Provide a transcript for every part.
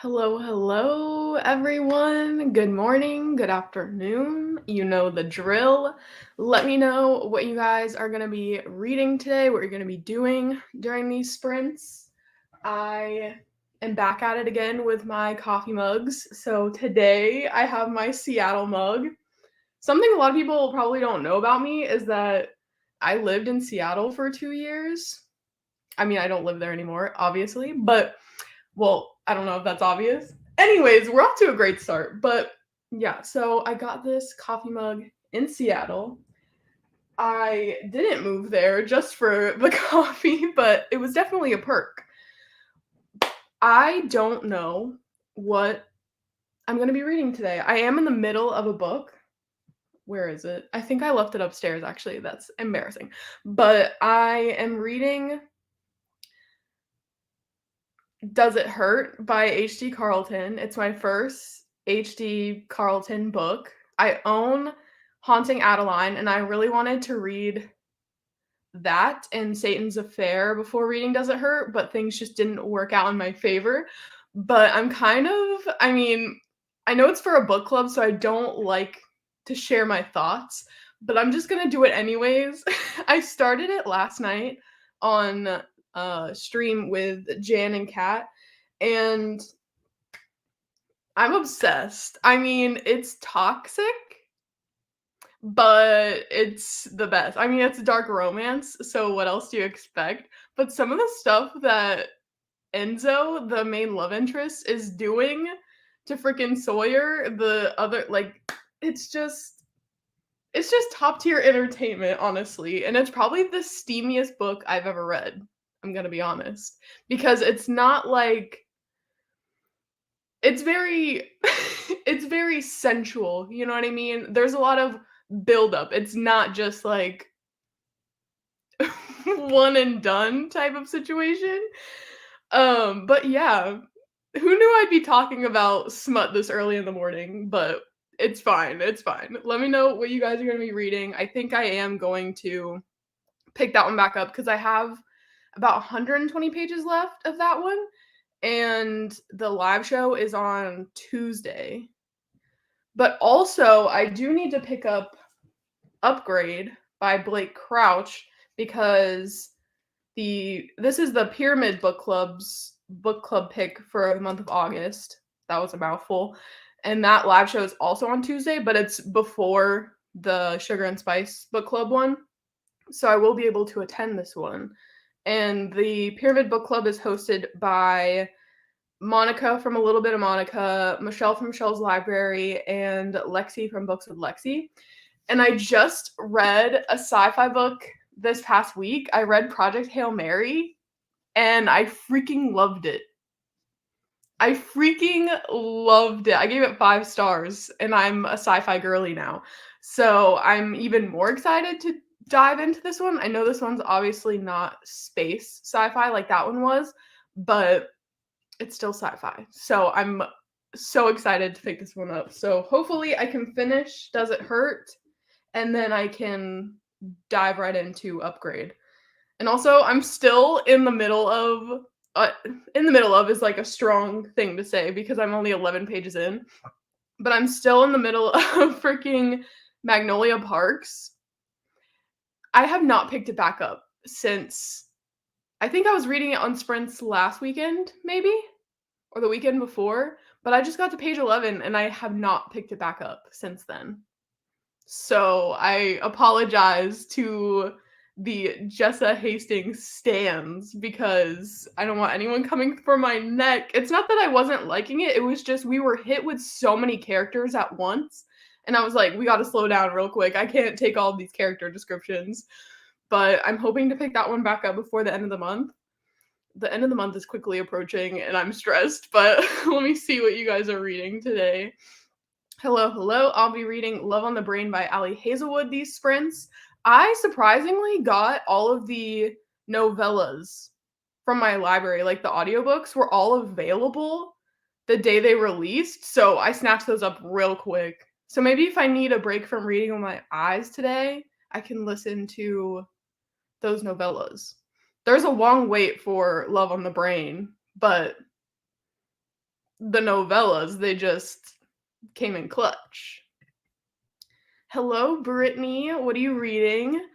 Hello, everyone. Good morning, good afternoon. You know the drill. Let me know what you guys are going to be reading today, what you're going to be doing during these sprints. I am back at it again with my coffee mugs. So today I have my Seattle mug. Something a lot of people probably don't know about me is that I lived in Seattle for 2 years. I mean, I don't live there anymore, obviously, but well, I don't know if that's obvious. Anyways, we're off to a great start. But yeah, so I got this coffee mug in Seattle. I didn't move there just for the coffee, but it was definitely a perk. I don't know what I'm going to be reading today. I am in the middle of a book. Where is it? I think I left it upstairs, actually. That's embarrassing. But I am reading Does It Hurt by H.D. Carlton. It's my first H.D. Carlton book. I own Haunting Adeline, and I really wanted to read that and Satan's Affair before reading Does It Hurt, but things just didn't work out in my favor. But I know it's for a book club, so I don't like to share my thoughts, but I'm just gonna do it anyways. I started it last night on stream with Jan and Kat, and I'm obsessed. I mean, it's toxic, but it's the best. I mean, it's dark romance, so what else do you expect? But some of the stuff that Enzo, the main love interest, is doing to freaking Sawyer, the other it's just it's just top tier entertainment, honestly, and it's probably the steamiest book I've ever read. I'm gonna be honest, because it's not like it's very it's very sensual, you know what I mean? There's a lot of buildup. It's not just like one and done type of situation. But yeah, who knew I'd be talking about smut this early in the morning, but it's fine. It's fine. Let me know what you guys are going to be reading. I think I am going to pick that one back up because I have about 120 pages left of that one, and the live show is on Tuesday. But also, I do need to pick up Upgrade by Blake Crouch because this is the Pyramid Book Club's book club pick for the month of August. That was a mouthful. And that live show is also on Tuesday, but it's before the Sugar and Spice book club one. So I will be able to attend this one. And the Pyramid Book Club is hosted by Monica from A Little Bit of Monica, Michelle from Michelle's Library, and Lexi from Books with Lexi. And I just read a sci-fi book this past week. I read Project Hail Mary, and I freaking loved it. I freaking loved it. I gave it 5 stars, and I'm a sci-fi girly now. So I'm even more excited to dive into this one. I know this one's obviously not space sci-fi like that one was, but it's still sci-fi. So I'm so excited to pick this one up. So hopefully I can finish Does It Hurt? And then I can dive right into Upgrade. And also, I'm still in the middle of is like a strong thing to say because I'm only 11 pages in, but I'm still in the middle of freaking Magnolia Parks. I have not picked it back up since I think I was reading it on sprints last weekend, maybe, or the weekend before, but I just got to page 11 and I have not picked it back up since then. So I apologize to the Jessa Hastings stans because I don't want anyone coming for my neck. It's not that I wasn't liking it, it was just we were hit with so many characters at once. And I was like, we gotta slow down real quick. I can't take all of these character descriptions. But I'm hoping to pick that one back up before the end of the month. The end of the month is quickly approaching and I'm stressed, but let me see what you guys are reading today. Hello. I'll be reading Love on the Brain by Ali Hazelwood these sprints. I surprisingly got all of the novellas from my library, like the audiobooks were all available the day they released, so I snatched those up real quick. So maybe if I need a break from reading with my eyes today, I can listen to those novellas. There's a long wait for Love on the Brain, but the novellas, they just came in clutch. Hello, Brittany. What are you reading?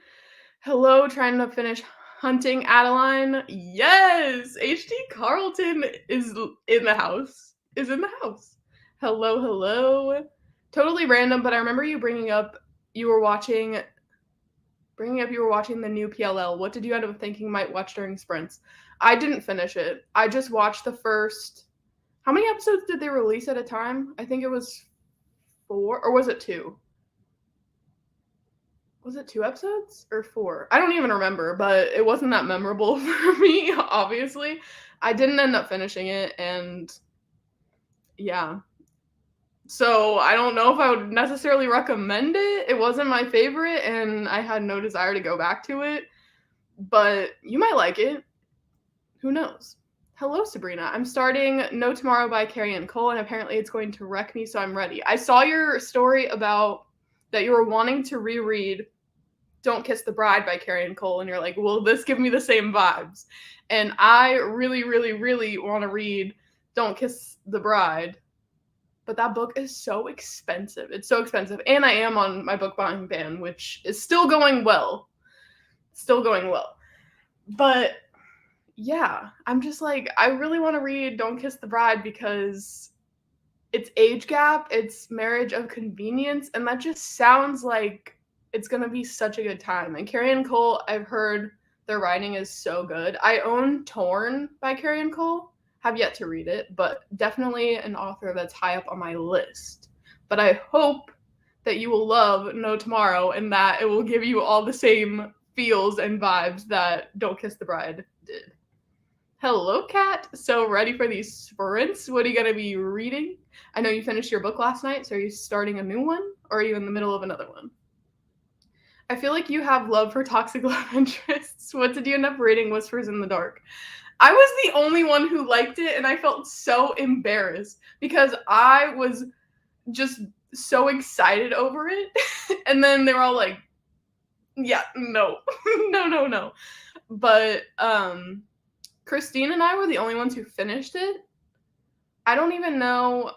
Hello, trying to finish Hunting Adeline. Yes, H.D. Carlton is in the house. Is in the house. Hello, hello. Totally random, but I remember you you were watching you were watching the new PLL. What did you end up thinking might watch during sprints? I didn't finish it. I just watched the first. How many episodes did they release at a time? I think it was 4, or was it 2? Was it 2 episodes or 4? I don't even remember, but it wasn't that memorable for me, obviously. I didn't end up finishing it, and yeah. So I don't know if I would necessarily recommend it. It wasn't my favorite, and I had no desire to go back to it, but you might like it. Who knows? Hello, Sabrina. I'm starting No Tomorrow by Carrie Ann Cole, and apparently it's going to wreck me, so I'm ready. I saw your story about that you were wanting to reread Don't Kiss the Bride by Carrie Ann Cole, and you're like, will this give me the same vibes? And I really, really, really want to read Don't Kiss the Bride, but that book is so expensive. It's so expensive, and I am on my book buying ban, which is still going well. Still going well. But yeah, I'm just like, I really want to read Don't Kiss the Bride because it's age gap, it's marriage of convenience, and that just sounds like it's gonna be such a good time. And Carrie Ann Cole, I've heard their writing is so good. I own Torn by Carrie Ann Cole, have yet to read it, but definitely an author that's high up on my list. But I hope that you will love No Tomorrow and that it will give you all the same feels and vibes that Don't Kiss the Bride did. Hello, Kat. So ready for these sprints? What are you going to be reading? I know you finished your book last night, so are you starting a new one, or are you in the middle of another one? I feel like you have love for toxic love interests. What did you end up reading Whispers in the Dark? I was the only one who liked it, and I felt so embarrassed because I was just so excited over it. And then they were all like, yeah, no, no. But Christine and I were the only ones who finished it. I don't even know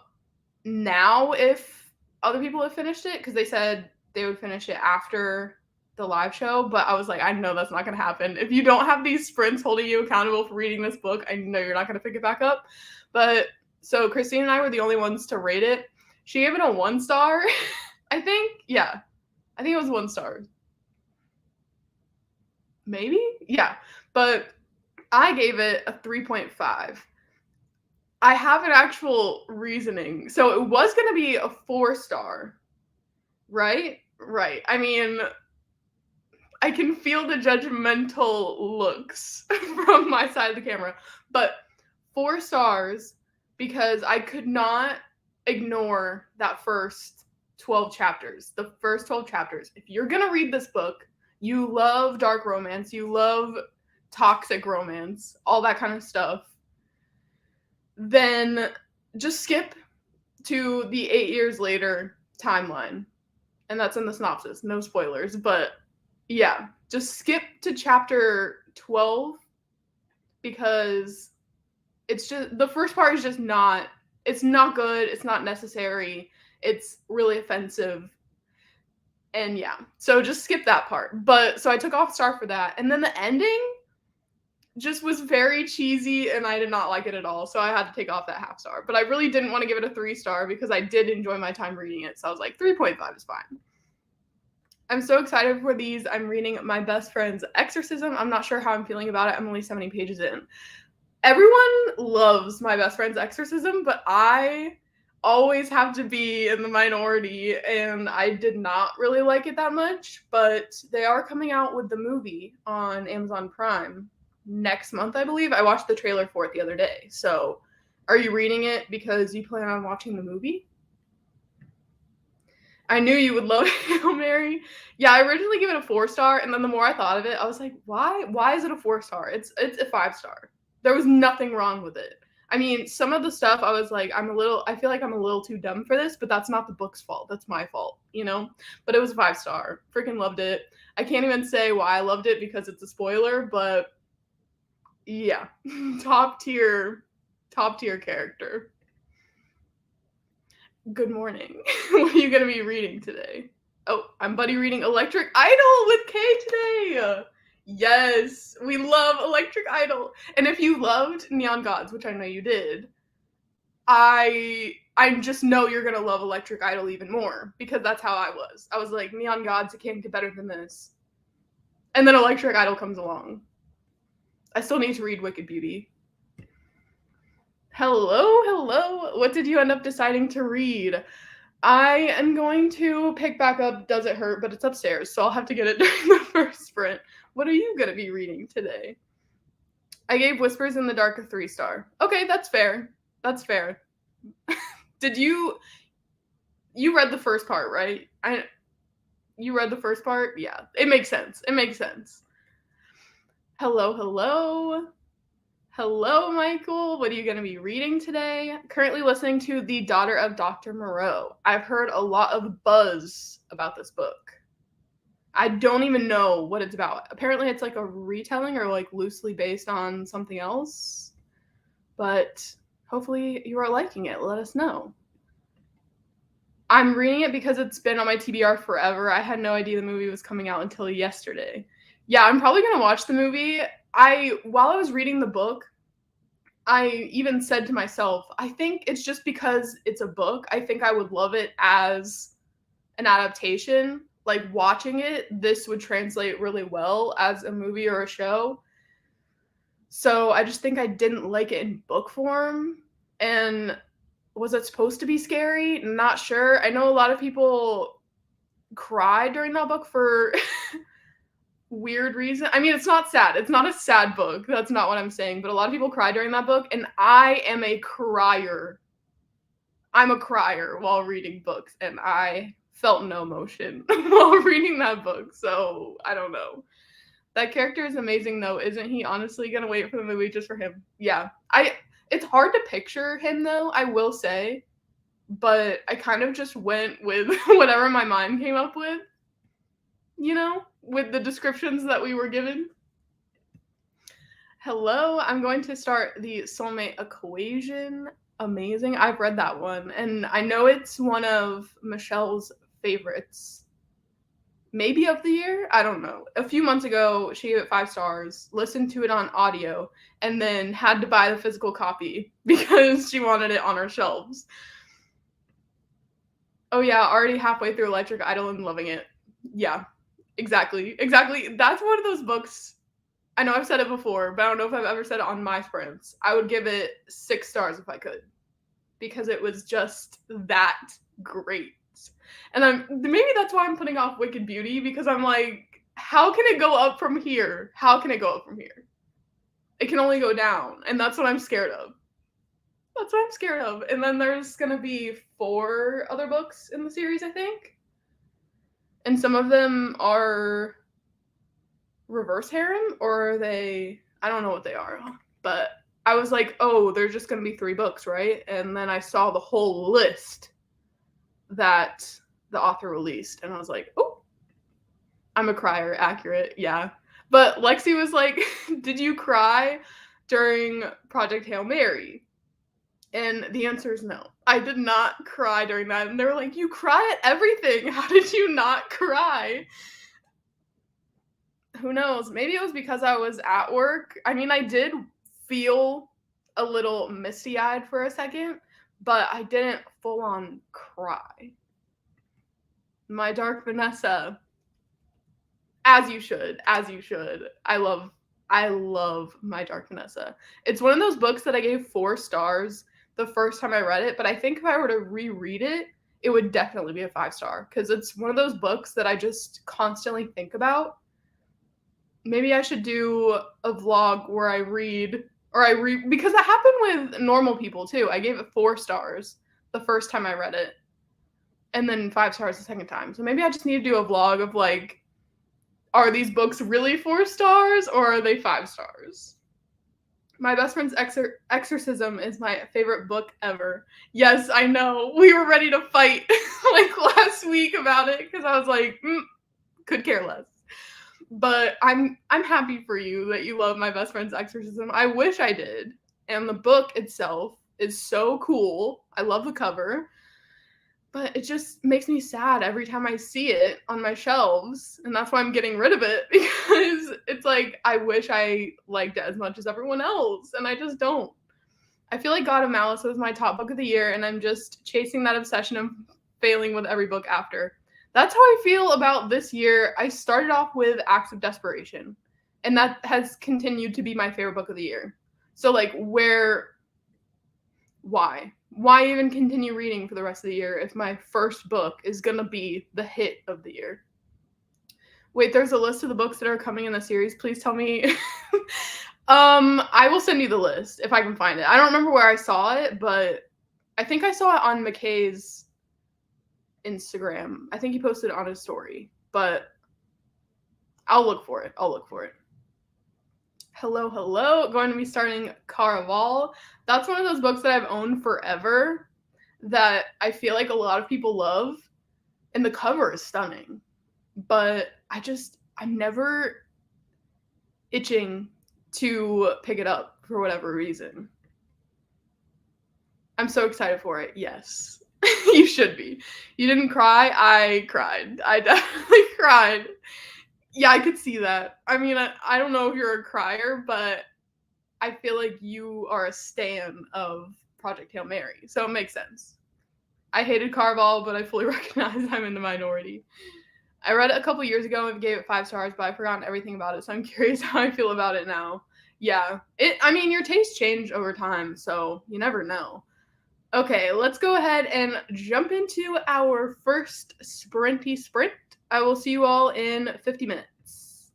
now if other people have finished it because they said they would finish it after the live show, but I was like, I know that's not going to happen. If you don't have these sprints holding you accountable for reading this book, I know you're not going to pick it back up. But so Christine and I were the only ones to rate it. She gave it a 1 star, I think. Yeah, I think it was 1 star. Maybe? Yeah, but I gave it a 3.5. I have an actual reasoning. So it was going to be a 4 star, right? Right. I mean, I can feel the judgmental looks from my side of the camera, but 4 stars because I could not ignore that first 12 chapters. The first 12 chapters. If you're going to read this book, you love dark romance, you love toxic romance, all that kind of stuff, then just skip to the 8 years later timeline. And that's in the synopsis. No spoilers, but yeah, just skip to chapter 12 because it's just the first part is just not it's not good, it's not necessary, it's really offensive. And yeah, so just skip that part. But so I took off star for that. And then the ending just was very cheesy and I did not like it at all. So I had to take off that half star. But I really didn't want to give it a 3 star because I did enjoy my time reading it. So I was like 3.5 is fine. I'm so excited for these. I'm reading my best friend's Exorcism. I'm not sure how I'm feeling about it. I'm only 70 pages in. Everyone loves my best friend's Exorcism, but I always have to be in the minority, and I did not really like it that much. But they are coming out with the movie on Amazon Prime next month, I believe. I watched the trailer for it the other day. So, are you reading it because you plan on watching the movie? I knew you would love Hail Mary. Yeah, I originally gave it a 4 star, and then the more I thought of it, I was like, why? Why is it a 4 star? It's a 5 star. There was nothing wrong with it. I mean, some of the stuff I was like, I feel like I'm a little too dumb for this, but that's not the book's fault. That's my fault, you know? But it was a 5 star. Freaking loved it. I can't even say why I loved it because it's a spoiler, but yeah. top tier character. Good morning. What are you gonna be reading today? Oh, I'm buddy reading Electric Idol with Kay today. Yes, we love Electric Idol. And if you loved Neon Gods, which I know you did, I just know you're gonna love Electric Idol even more because that's how I was. I was like, Neon Gods, it can't get better than this. And then Electric Idol comes along. I still need to read Wicked Beauty. Hello. What did you end up deciding to read? I am going to pick back up Does It Hurt, but it's upstairs, so I'll have to get it during the first sprint. What are you going to be reading today? I gave Whispers in the Dark a 3-star. Okay, that's fair. That's fair. Did you read the first part, right? You read the first part? Yeah, it makes sense. It makes sense. Hello. Hello, Michael. What are you going to be reading today? Currently listening to The Daughter of Dr. Moreau. I've heard a lot of buzz about this book. I don't even know what it's about. Apparently it's like a retelling or like loosely based on something else. But hopefully you are liking it. Let us know. I'm reading it because it's been on my TBR forever. I had no idea the movie was coming out until yesterday. Yeah, I'm probably going to watch the movie. While I was reading the book, I even said to myself, I think it's just because it's a book. I think I would love it as an adaptation. Like watching it, this would translate really well as a movie or a show. So I just think I didn't like it in book form. And was it supposed to be scary? Not sure. I know a lot of people cried during that book for weird reason. I mean, it's not sad. It's not a sad book. That's not what I'm saying. But a lot of people cry during that book, and I am a crier. I'm a crier while reading books, and I felt no emotion while reading that book. So I don't know. That character is amazing, though. Isn't he honestly gonna wait for the movie just for him? Yeah. It's hard to picture him, though, I will say. But I kind of just went with whatever my mind came up with. You know, with the descriptions that we were given. Hello, I'm going to start the Soulmate Equation. Amazing. I've read that one, and I know it's one of Michelle's favorites. Maybe of the year? I don't know. A few months ago, she gave it 5 stars, listened to it on audio, and then had to buy the physical copy because she wanted it on her shelves. Oh yeah, already halfway through Electric Idol and loving it. Yeah. Exactly. That's one of those books. I know I've said it before, but I don't know if I've ever said it on my sprints. I would give it 6 stars if I could, because it was just that great. And maybe that's why I'm putting off Wicked Beauty, because I'm like, how can it go up from here? How can it go up from here? It can only go down, and that's what I'm scared of. And then there's gonna be 4 other books in the series, I think. And some of them are reverse harem, or are they, I don't know what they are, but I was like, oh, there's just going to be 3 books, right? And then I saw the whole list that the author released, and I was like, oh, I'm a crier, accurate, yeah. But Lexi was like, did you cry during Project Hail Mary? And the answer is no. I did not cry during that. And they were like, you cry at everything. How did you not cry? Who knows? Maybe it was because I was at work. I mean, I did feel a little misty-eyed for a second, but I didn't full on cry. My Dark Vanessa. As you should. I love My Dark Vanessa. It's one of those books that I gave 4 stars the first time I read it, but I think if I were to reread it, it would definitely be a 5-star, because it's one of those books that I just constantly think about. Maybe I should do a vlog where I read, because that happened with Normal People too. I gave it 4 stars the first time I read it, and then 5 stars the second time. So maybe I just need to do a vlog of like, are these books really 4 stars or are they 5 stars? My Best Friend's Exorcism is my favorite book ever. Yes, I know. We were ready to fight like last week about it, because I was like, could care less. But I'm happy for you that you love My Best Friend's Exorcism. I wish I did. And the book itself is so cool. I love the cover. but it just makes me sad every time I see it on my shelves, and that's why I'm getting rid of it because it's like I wish I liked it as much as everyone else, and I just don't. I feel like God of Malice was my top book of the year, and I'm just chasing that obsession and failing with every book after. That's how I feel about this year. I started off with Acts of Desperation, and that has continued to be my favorite book of the year. So, like, why? Why even continue reading for the rest of the year if my first book is gonna be the hit of the year? Wait, there's a list of the books that are coming in the series. Please tell me. I will send you the list if I can find it. I don't remember where I saw it, but I think I saw it on McKay's Instagram. I think he posted it on his story, but I'll look for it. I'll look for it. Hello, hello. Going to be starting Caraval. That's one of those books that I've owned forever that I feel like a lot of people love, and the cover is stunning. But I'm never itching to pick it up for whatever reason. I'm so excited for it. Yes. You should be. You didn't cry? I cried. I definitely cried. Yeah, I could see that. I mean, I don't know if you're a crier, but I feel like you are a stan of Project Hail Mary, so it makes sense. I hated Carval, but I fully recognize I'm in the minority. I read it a couple years ago and gave it 5 stars, but I've forgotten everything about it, so I'm curious how I feel about it now. Yeah, I mean, your tastes change over time, so you never know. Okay, let's go ahead and jump into our first sprinty sprint. I will see you all in 50 minutes.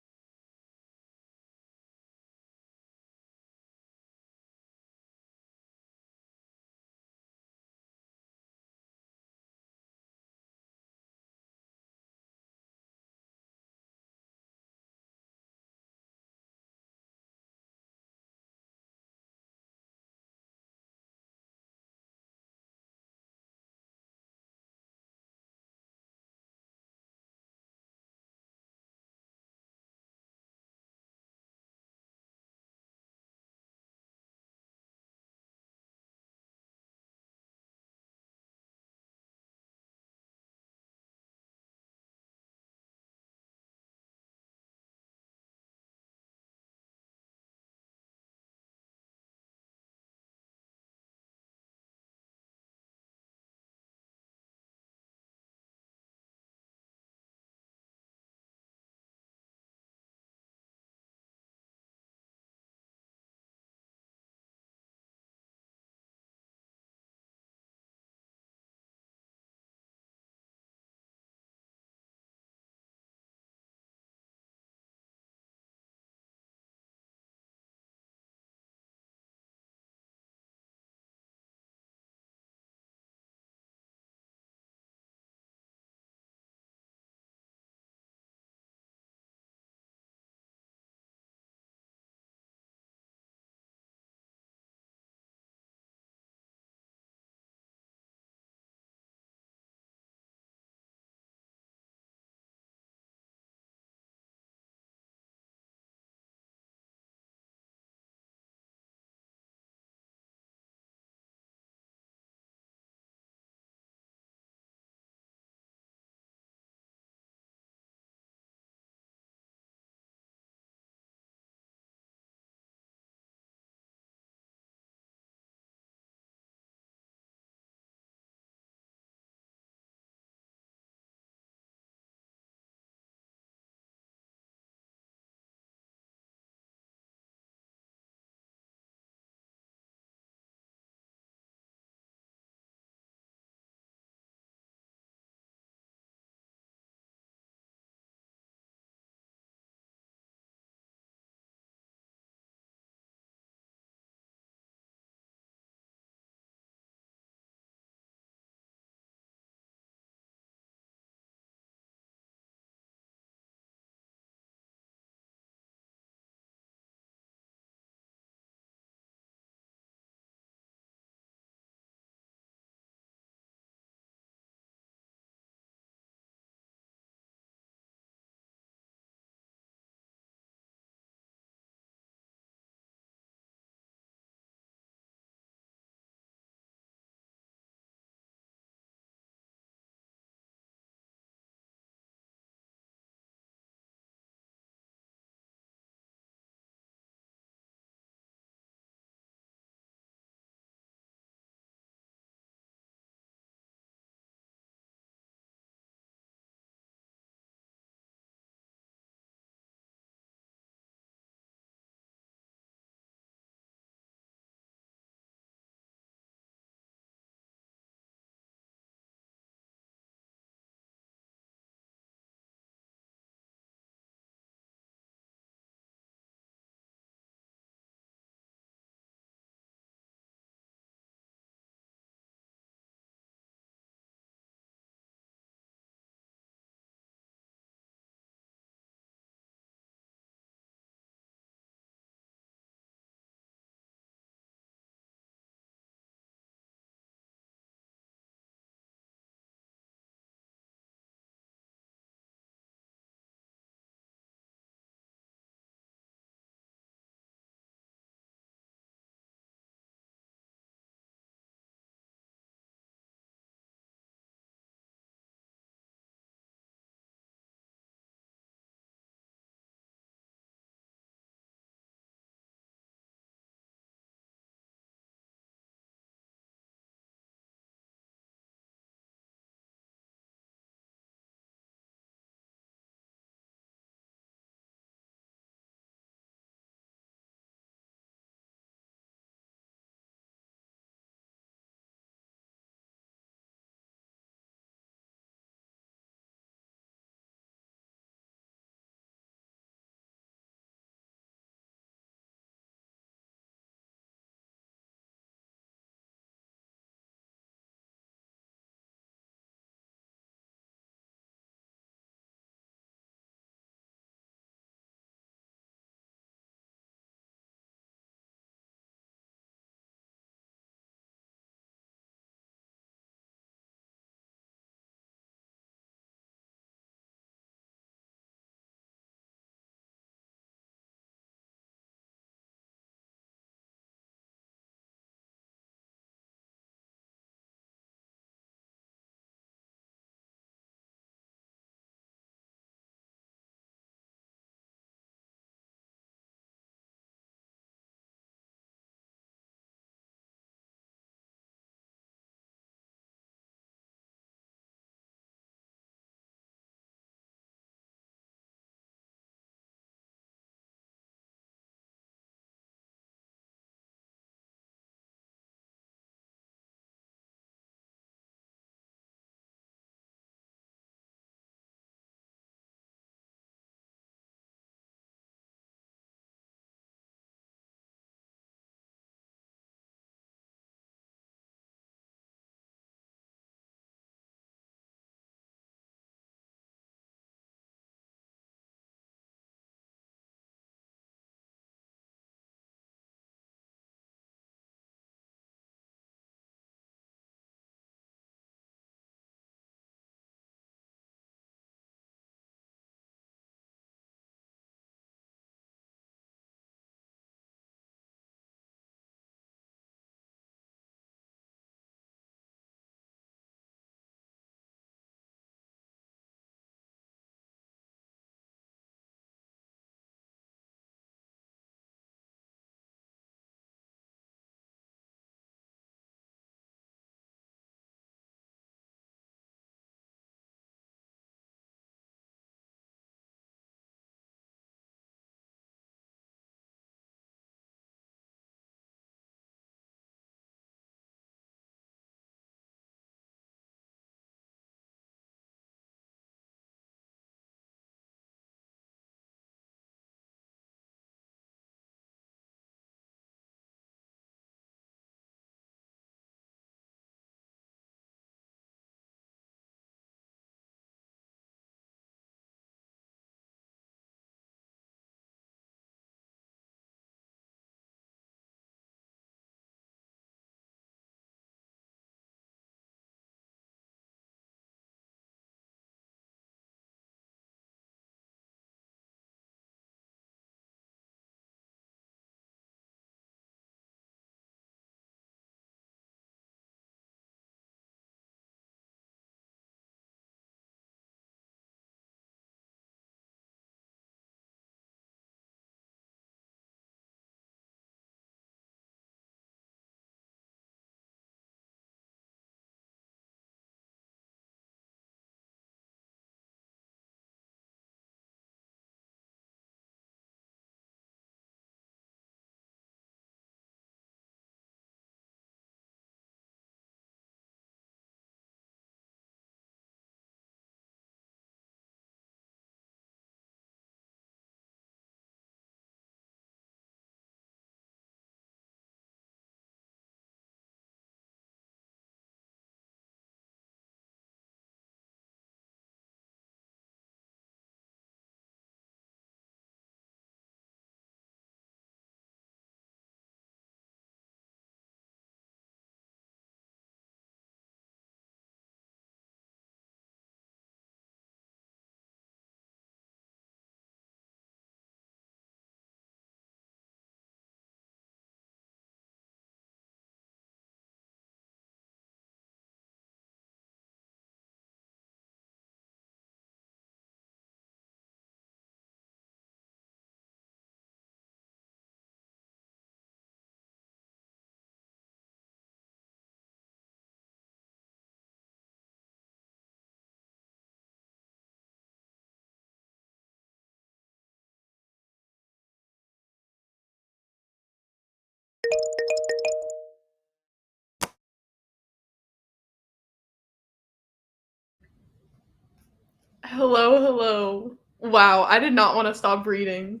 Hello, hello. Wow, I did not want to stop reading.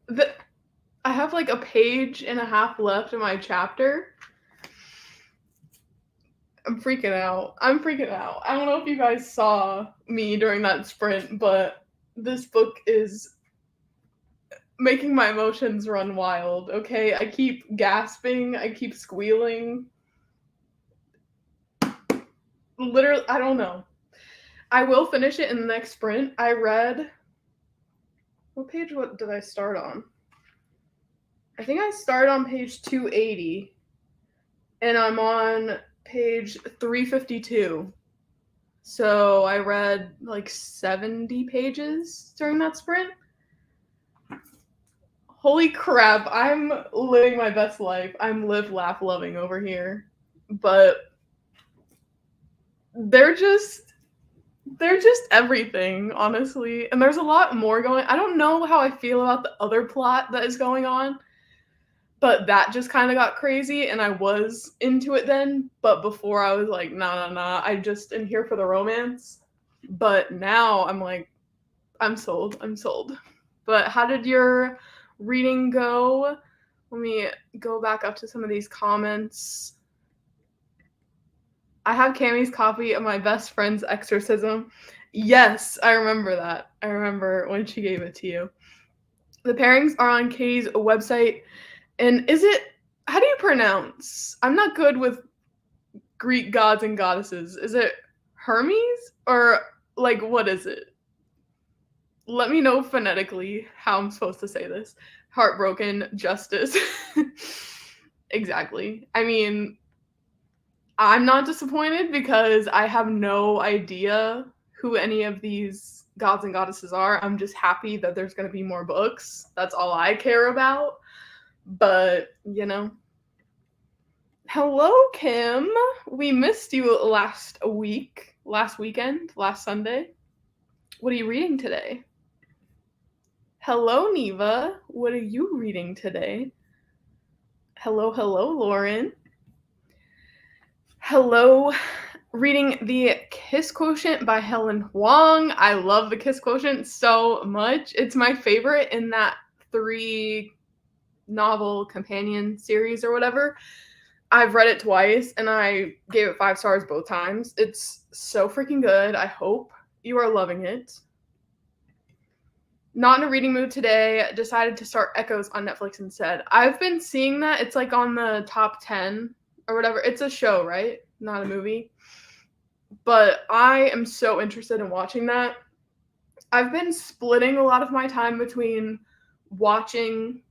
The, I have like a page and a half left in my chapter. I'm freaking out. I'm freaking out. I don't know if you guys saw me during that sprint, but this book is making my emotions run wild, okay? I keep gasping, I keep squealing. Literally, I don't know. I will finish it in the next sprint. I read. What did I start on? I think I started on page 280, and I'm on page 352. So I read like 70 pages during that sprint. Holy crap, I'm living my best life. I'm live, laugh, loving over here. But they're just everything, honestly. And there's a lot more going. I don't know how I feel about the other plot that is going on, but that just kind of got crazy and I was into it then, but before I was like, nah, I just am here for the romance. But now I'm like, I'm sold. But how did your reading go? Let me go back up to some of these comments. I have Cammy's copy of my best friend's exorcism. Yes, I remember that. I remember when she gave it to you. The pairings are on Katie's website. And is it, how do you pronounce? I'm not good with Greek gods and goddesses. Is it Hermes? Or, like, what is it? Let me know phonetically how I'm supposed to say this. Heartbroken justice. Exactly. I mean, I'm not disappointed because I have no idea who any of these gods and goddesses are. I'm just happy that there's going to be more books. That's all I care about. But, hello, Kim. We missed you last weekend, last Sunday. What are you reading today? Hello, Neva. What are you reading today? Hello, Lauren. Hello, reading The Kiss Quotient by Helen Huang. I love The Kiss Quotient so much. It's my favorite in that 3-novel companion series or whatever. I've read it twice and I gave it 5 stars both times. It's so freaking good. I hope you are loving it. Not in a reading mood today. Decided to start Echoes on Netflix instead. I've been seeing that. It's like on the top 10 or whatever. It's a show, right? Not a movie. But I am so interested in watching that. I've been splitting a lot of my time between watching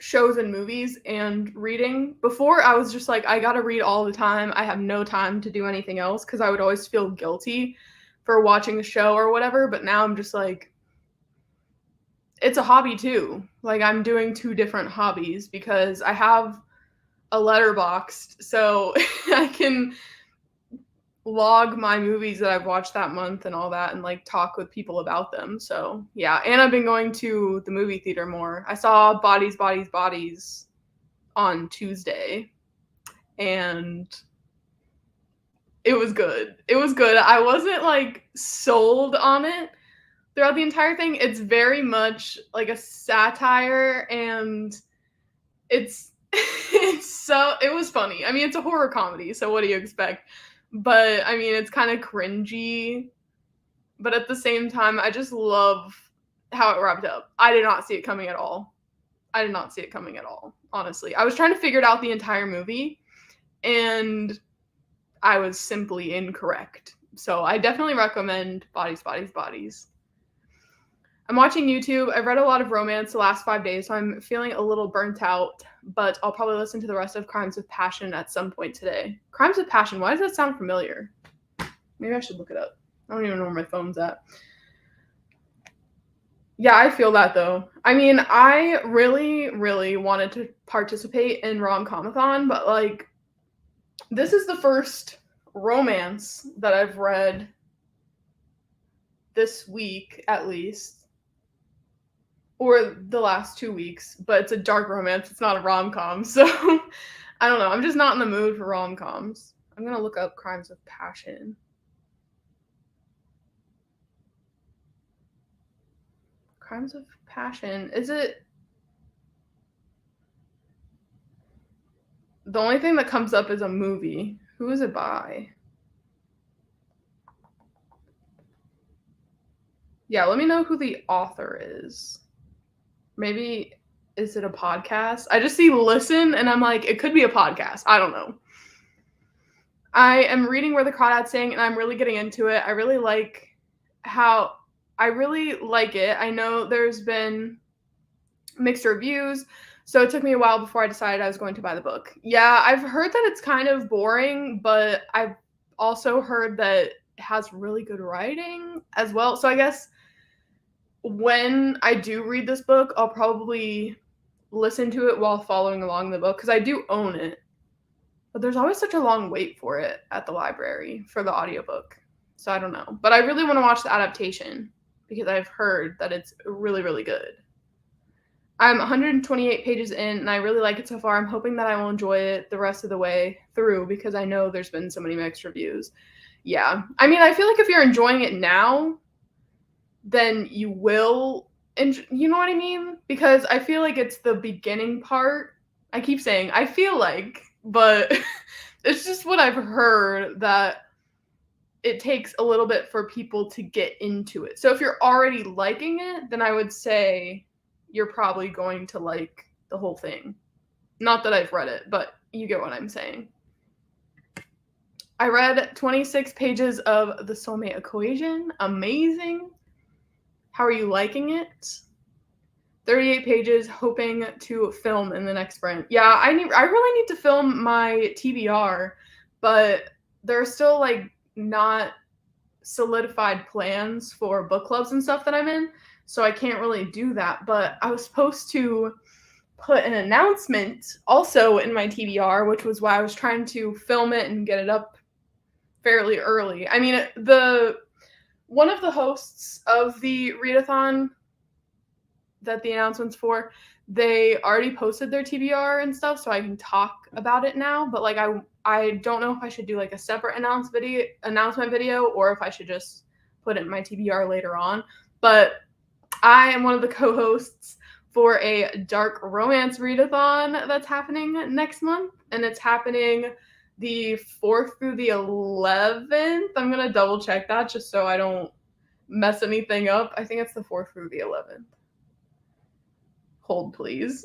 shows and movies and reading. Before, I was just like, I gotta read all the time. I have no time to do anything else because I would always feel guilty for watching a show or whatever. But now I'm just like, it's a hobby too. Like, I'm doing 2 different hobbies because I have a Letterboxd, so I can log my movies that I've watched that month and all that and like talk with people about them. So yeah, and I've been going to the movie theater more. I saw Bodies on Tuesday and it was good. I wasn't like sold on it throughout the entire thing. It's very much like a satire and it's it was funny. I mean, it's a horror comedy, so what do you expect? But I mean, it's kind of cringy, but at the same time, I just love how it wrapped up. I did not see it coming at all. Honestly. I was trying to figure it out the entire movie, and I was simply incorrect. So I definitely recommend Bodies. I'm watching YouTube. I've read a lot of romance the last 5 days, so I'm feeling a little burnt out, but I'll probably listen to the rest of Crimes of Passion at some point today. Crimes of Passion, why does that sound familiar? Maybe I should look it up. I don't even know where my phone's at. Yeah, I feel that though. I mean, I really, really wanted to participate in Rom-Comathon, but like, this is the first romance that I've read this week, at least. Or the last 2 weeks, but it's a dark romance. It's not a rom-com, so I don't know. I'm just not in the mood for rom-coms. I'm gonna look up Crimes of Passion. Crimes of Passion. Is it... The only thing that comes up is a movie. Who is it by? Yeah, let me know who the author is. Maybe, is it a podcast? I just see listen and I'm like, it could be a podcast. I don't know. I am reading Where the Crawdads Sing and I'm really getting into it. I really like it. I know there's been mixed reviews, so it took me a while before I decided I was going to buy the book. Yeah, I've heard that it's kind of boring, but I've also heard that it has really good writing as well. So I guess when I do read this book, I'll probably listen to it while following along the book because I do own it. But there's always such a long wait for it at the library for the audiobook. So I don't know. But I really want to watch the adaptation because I've heard that it's really, really good. I'm 128 pages in and I really like it so far. I'm hoping that I will enjoy it the rest of the way through because I know there's been so many mixed reviews. Yeah. I mean, I feel like if you're enjoying it now, then you will, you know what I mean? Because I feel like it's the beginning part. I keep saying, I feel like, but it's just what I've heard that it takes a little bit for people to get into it. So if you're already liking it, then I would say you're probably going to like the whole thing. Not that I've read it, but you get what I'm saying. I read 26 pages of The Soulmate Equation. Amazing. How are you liking it? 38 pages, hoping to film in the next sprint. Yeah, I really need to film my TBR, but there are still like not solidified plans for book clubs and stuff that I'm in, so I can't really do that. But I was supposed to put an announcement also in my TBR, which was why I was trying to film it and get it up fairly early. I mean, one of the hosts of the readathon that the announcement's for, they already posted their TBR and stuff, so I can talk about it now. But like, I don't know if I should do like a separate announcement video or if I should just put it in my TBR later on. But I am one of the co-hosts for a dark romance readathon that's happening next month, and it's happening the 4th through the 11th. I'm gonna double check that just so I don't mess anything up. I think it's the 4th through the 11th. Hold, please.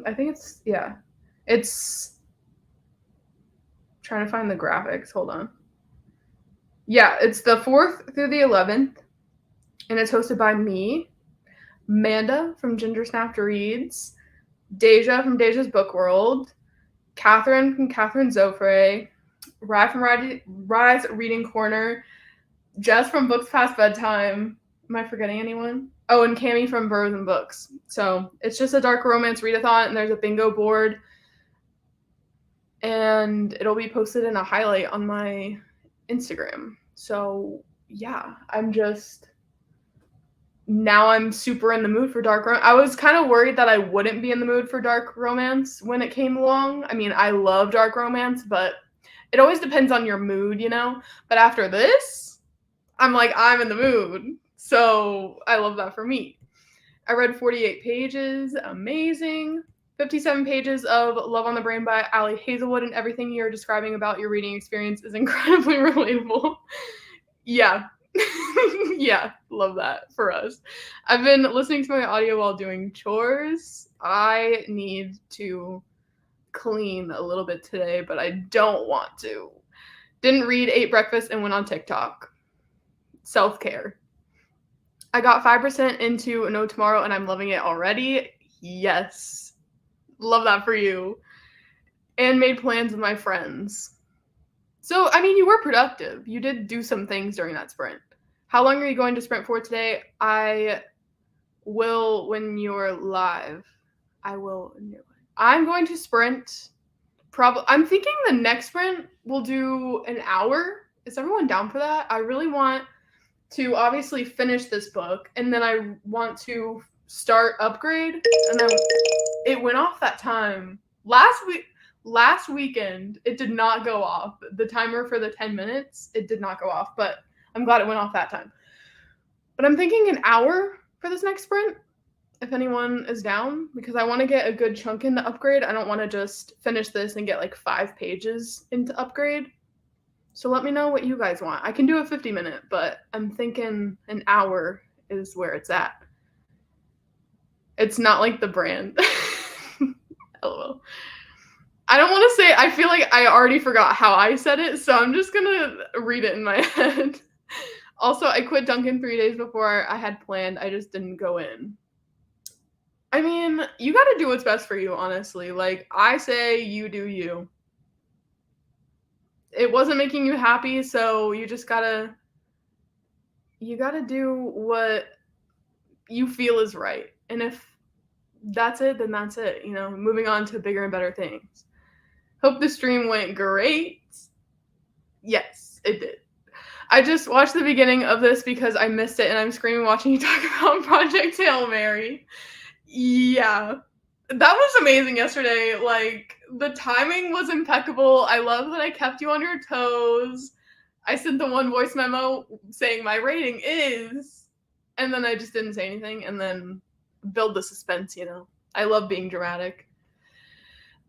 I think it's, yeah. It's trying to find the graphics. Hold on. Yeah, it's the 4th through the 11th, and it's hosted by me, Amanda from Ginger Snapped Reads, Deja from Deja's Book World, Catherine from Catherine Zofre, Rye from Rye's Reading Corner, Jess from Books Past Bedtime. Am I forgetting anyone? Oh, and Cami from Birds and Books. So it's just a dark romance readathon, and there's a bingo board, and it'll be posted in a highlight on my Instagram. So yeah, I'm super in the mood for dark romance. I was kind of worried that I wouldn't be in the mood for dark romance when it came along. I mean, I love dark romance, but it always depends on your mood, you know? But after this, I'm like, I'm in the mood. So I love that for me. I read 48 pages. Amazing. 57 pages of Love on the Brain by Ali Hazelwood, and everything you're describing about your reading experience is incredibly relatable. Yeah. Yeah, love that for us. I've been listening to my audio while doing chores. I need to clean a little bit today, but I don't want to. Didn't read, ate breakfast, and went on TikTok. Self-care. I got 5% into No Tomorrow, and I'm loving it already. Yes. Love that for you. And made plans with my friends. So, I mean, you were productive. You did do some things during that sprint. How long are you going to sprint for today? I will when you're live. I'm going to sprint. I'm thinking the next sprint will do an hour. Is everyone down for that? I really want to obviously finish this book, and then I want to start Upgrade, and then it went off that time. Last weekend, it did not go off. The timer for the 10 minutes, it did not go off, but I'm glad it went off that time. But I'm thinking an hour for this next sprint, if anyone is down, because I want to get a good chunk into upgrade. I don't want to just finish this and get like 5 pages into upgrade. So let me know what you guys want. I can do a 50-minute, but I'm thinking an hour is where it's at. It's not like the brand. LOL. I don't want to say, I feel like I already forgot how I said it, so I'm just gonna read it in my head. Also, I quit Dunkin' 3 days before I had planned. I just didn't go in. I mean, you gotta do what's best for you, honestly. Like, I say you do you. It wasn't making you happy, so you gotta do what you feel is right. And if that's it, then that's it. You know, moving on to bigger and better things. Hope the stream went great. Yes, it did. I just watched the beginning of this because I missed it and I'm screaming watching you talk about Project Hail Mary. Yeah. That was amazing yesterday. Like, the timing was impeccable. I love that I kept you on your toes. I sent the one voice memo saying my rating is, and then I just didn't say anything and then build the suspense, you know. I love being dramatic.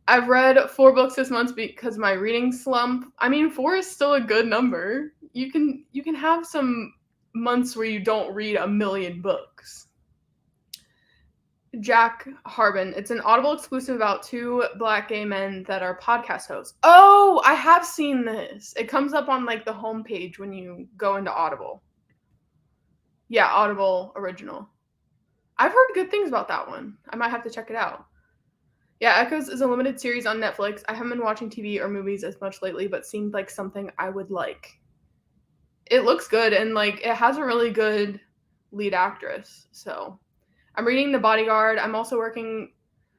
I've read 4 books this month because of my reading slump. I mean, 4 is still a good number. You can have some months where you don't read a million books. Jack Harbin. It's an Audible exclusive about 2 Black gay men that are podcast hosts. Oh, I have seen this. It comes up on like the homepage when you go into Audible. Yeah, Audible original. I've heard good things about that one. I might have to check it out. Yeah, Echoes is a limited series on Netflix. I haven't been watching TV or movies as much lately, but seemed like something I would like. It looks good, and like it has a really good lead actress. So I'm reading The Bodyguard. I'm also working,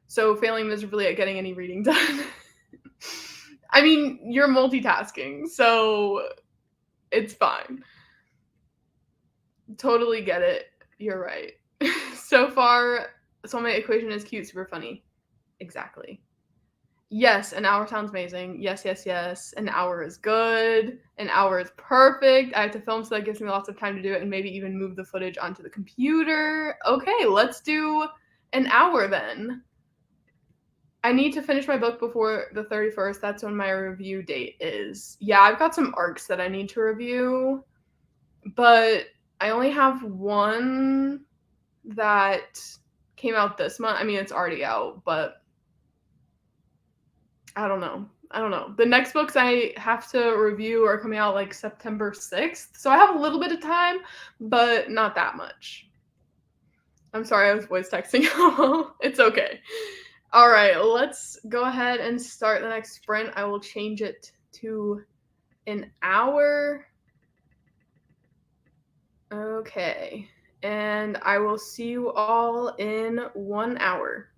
so failing miserably at getting any reading done. I mean, you're multitasking, so it's fine. Totally get it. You're right. So far, Soulmate Equation is cute, super funny. Exactly. Yes, an hour sounds amazing. Yes, yes, yes. An hour is good. An hour is perfect. I have to film, so that gives me lots of time to do it and maybe even move the footage onto the computer. Okay, let's do an hour then. I need to finish my book before the 31st. That's when my review date is. Yeah, I've got some arcs that I need to review, but I only have one that came out this month. I mean, it's already out, but I don't know. The next books I have to review are coming out like September 6th. So I have a little bit of time, but not that much. I'm sorry I was voice texting. It's okay. All right, let's go ahead and start the next sprint. I will change it to an hour. Okay. And I will see you all in 1 hour.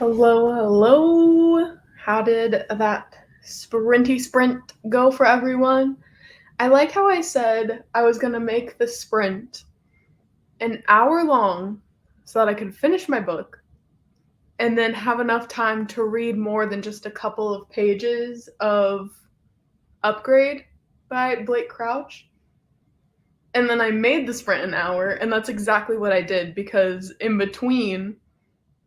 Hello, hello. How did that sprinty sprint go for everyone? I like how I said I was going to make the sprint an hour long so that I could finish my book and then have enough time to read more than just a couple of pages of Upgrade by Blake Crouch. And then I made the sprint an hour, and that's exactly what I did because in between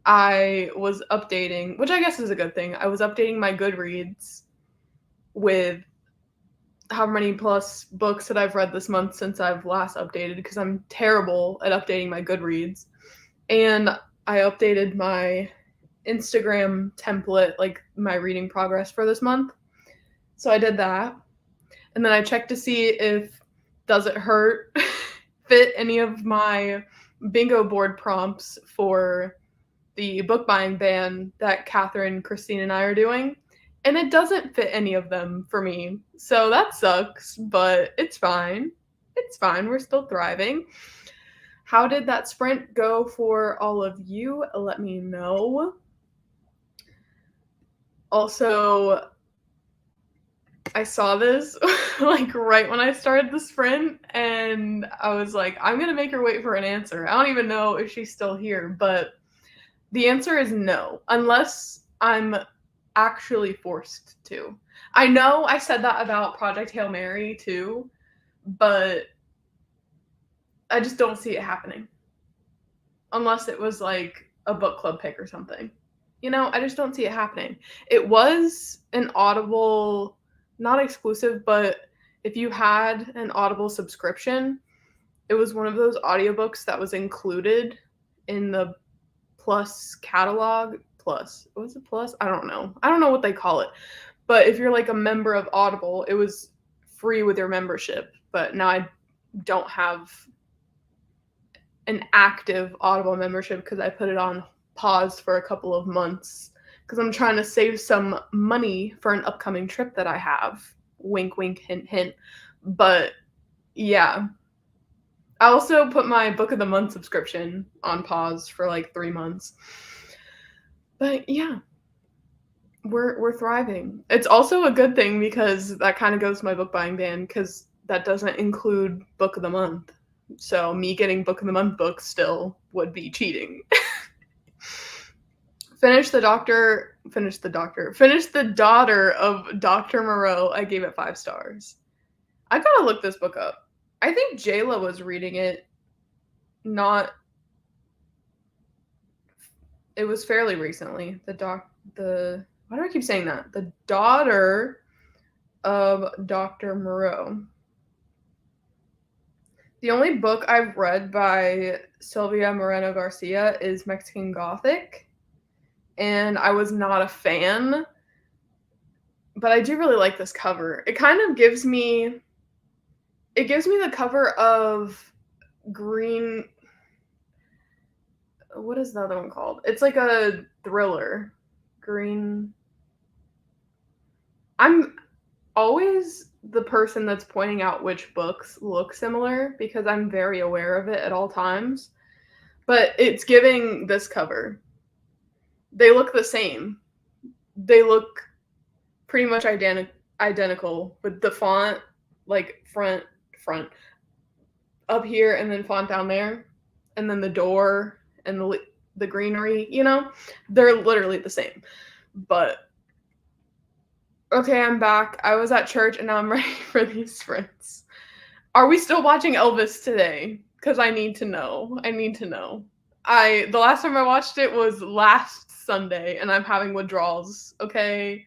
I was updating, which I guess is a good thing. I was updating my Goodreads with how many plus books that I've read this month since I've last updated because I'm terrible at updating my Goodreads. And I updated my Instagram template, like my reading progress for this month. So I did that. And then I checked to see if Does It Hurt fit any of my bingo board prompts for the book buying ban that Catherine, Christine, and I are doing, and it doesn't fit any of them for me. So that sucks, but it's fine. It's fine. We're still thriving. How did that sprint go for all of you? Let me know. Also, I saw this like right when I started the sprint, and I was like, I'm gonna make her wait for an answer. I don't even know if she's still here, but the answer is no, unless I'm actually forced to. I know I said that about Project Hail Mary too, but I just don't see it happening. Unless it was like a book club pick or something. You know, I just don't see it happening. It was an Audible, not exclusive, but if you had an Audible subscription, it was one of those audiobooks that was included in the Plus catalog. Plus, was it Plus? I don't know what they call it, but if you're like a member of Audible, it was free with your membership. But now I don't have an active Audible membership because I put it on pause for a couple of months because I'm trying to save some money for an upcoming trip that I have. Wink, wink, hint, hint. But yeah, I also put my Book of the Month subscription on pause for like 3 months. But yeah, we're thriving. It's also a good thing because that kind of goes to my book buying ban because that doesn't include Book of the Month. So me getting Book of the Month books still would be cheating. Finish the Daughter of Dr. Moreau. I gave it 5 stars. I gotta look this book up. I think Jayla was reading it. It was fairly recently. Why do I keep saying that? The Daughter of Dr. Moreau. The only book I've read by Sylvia Moreno Garcia is Mexican Gothic, and I was not a fan, but I do really like this cover. It kind of gives me the cover of Green. What is the other one called? It's like a thriller. Green. I'm always the person that's pointing out which books look similar because I'm very aware of it at all times. But it's giving this cover. They look the same. They look pretty much identical with the font, like front up here and then font down there, and then the door and the greenery, you know? They're literally the same. But okay, I'm back. I was at church and now I'm ready for these sprints. Are we still watching Elvis today? Because I need to know. The last time I watched it was last Sunday and I'm having withdrawals, okay?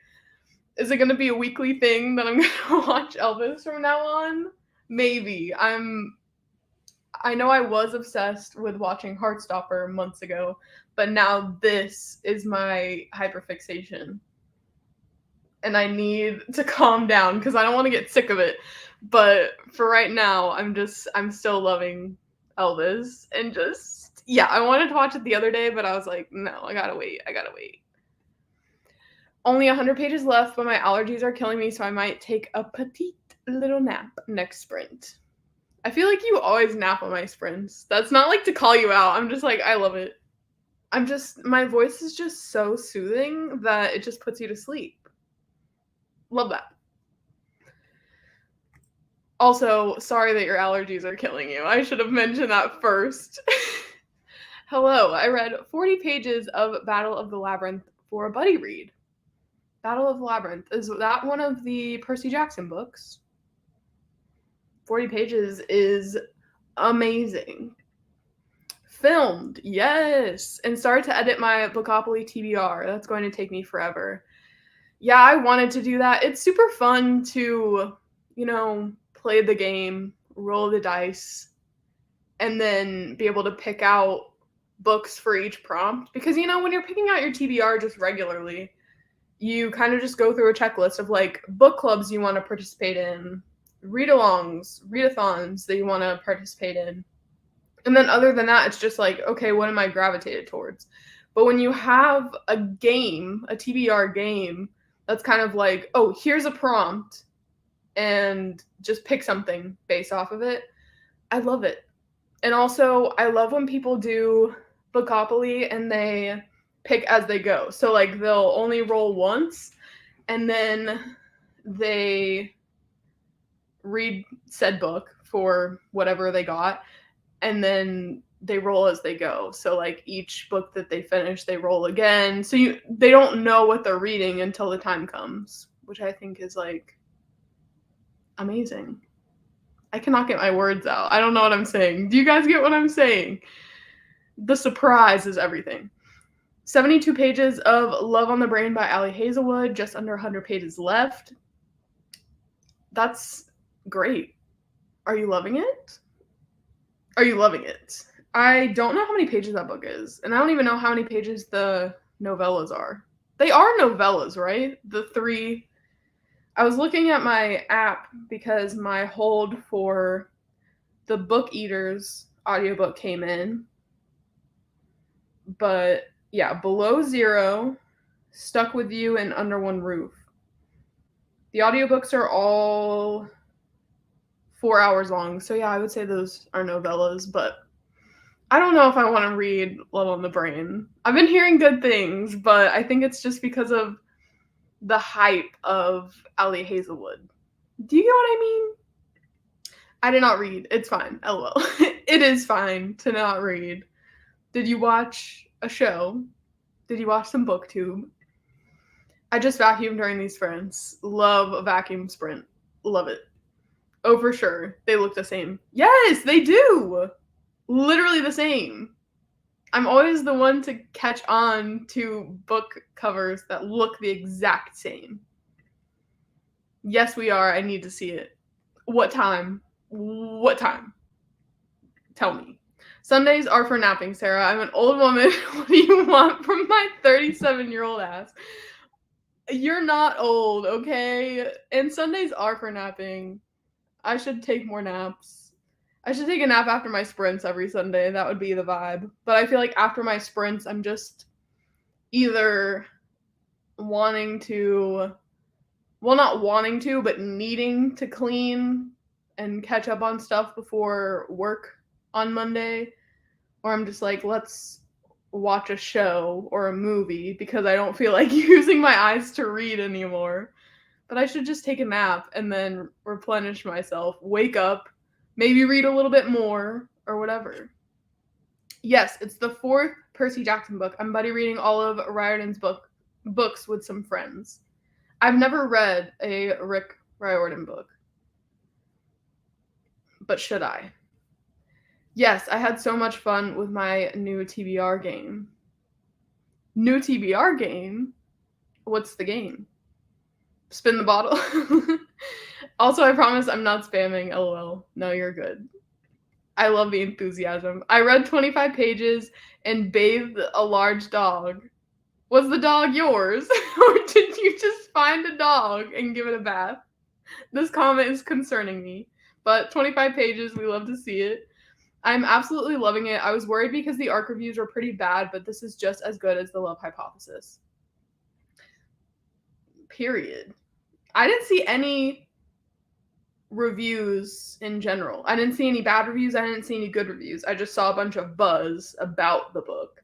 Is it gonna be a weekly thing that I'm gonna watch Elvis from now on? Maybe. I know I was obsessed with watching Heartstopper months ago, but now this is my hyperfixation. And I need to calm down because I don't want to get sick of it. But for right now, I'm still loving Elvis. And I wanted to watch it the other day, but I was like, no, I gotta wait. Only 100 pages left, but my allergies are killing me, so I might take a petite little nap next sprint. I feel like you always nap on my sprints. That's not like to call you out. I'm just like, I love it. my voice is just so soothing that it just puts you to sleep. Love that. Also, sorry that your allergies are killing you. I should have mentioned that first. Hello, I read 40 pages of Battle of the Labyrinth for a buddy read. Battle of the Labyrinth. Is that one of the Percy Jackson books? 40 pages is amazing. Filmed, yes. And started to edit my Bookopoly TBR. That's going to take me forever. Yeah, I wanted to do that. It's super fun to, play the game, roll the dice, and then be able to pick out books for each prompt. Because, when you're picking out your TBR just regularly, you kind of just go through a checklist of like book clubs you want to participate in, read-alongs, readathons that you want to participate in. And then other than that, it's just like, okay, what am I gravitated towards? But when you have a game, a TBR game, that's kind of like, oh, here's a prompt, and just pick something based off of it. I love it. And also, I love when people do Bookopoly and they pick as they go. So, like, they'll only roll once, and then they read said book for whatever they got, and then they roll as they go. So, like, each book that they finish, they roll again. So they don't know what they're reading until the time comes, which I think is, like, amazing. I cannot get my words out. I don't know what I'm saying. Do you guys get what I'm saying? The surprise is everything. 72 pages of Love on the Brain by Ali Hazelwood, just under 100 pages left. That's great. Are you loving it? Are you loving it? I don't know how many pages that book is, and I don't even know how many pages the novellas are. They are novellas, right? The 3. I was looking at my app because my hold for the Book Eaters audiobook came in. But yeah, Below Zero, Stuck with You, and Under One Roof. The audiobooks are all 4 hours long. So yeah, I would say those are novellas, but I don't know if I want to read Love on the Brain. I've been hearing good things, but I think it's just because of the hype of Ali Hazelwood. Do you get what I mean? I did not read. It's fine. LOL. It is fine to not read. Did you watch a show? Did you watch some BookTube? I just vacuumed during these sprints. Love a vacuum sprint. Love it. Oh, for sure. They look the same. Yes, they do. Literally the same. I'm always the one to catch on to book covers that look the exact same. Yes, we are. I need to see it. What time? What time? Tell me. Sundays are for napping, Sarah. I'm an old woman. What do you want from my 37-year-old ass? You're not old, okay? And Sundays are for napping. I should take more naps. I should take a nap after my sprints every Sunday. That would be the vibe. But I feel like after my sprints, I'm just either wanting to, well, not wanting to, but needing to clean and catch up on stuff before work on Monday. Or I'm just like, let's watch a show or a movie because I don't feel like using my eyes to read anymore. But I should just take a nap and then replenish myself, wake up, maybe read a little bit more or whatever. Yes, it's the 4th Percy Jackson book. I'm buddy reading all of Riordan's books with some friends. I've never read a Rick Riordan book. But should I? Yes, I had so much fun with my new TBR game. New TBR game? What's the game? Spin the bottle. Also, I promise I'm not spamming, LOL. No, you're good. I love the enthusiasm. I read 25 pages and bathed a large dog. Was the dog yours? Or did you just find a dog and give it a bath? This comment is concerning me. But 25 pages, we love to see it. I'm absolutely loving it. I was worried because the ARC reviews were pretty bad, but this is just as good as The Love Hypothesis. Period. I didn't see any reviews in general. I didn't see any bad reviews. I didn't see any good reviews. I just saw a bunch of buzz about the book.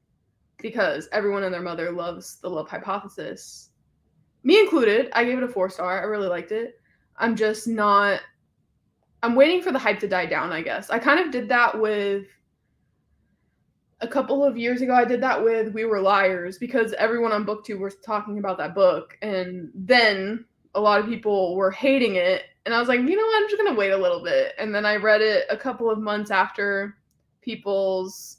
because everyone and their mother loves The Love Hypothesis. Me included. I gave it a 4-star. I really liked it. I'm just not. I'm waiting for the hype to die down, I guess. I kind of did that with a couple of years ago. I did that with We Were Liars because everyone on BookTube was talking about that book, and then a lot of people were hating it, and I was like, you know what, I'm just gonna wait a little bit. And then I read it a couple of months after people's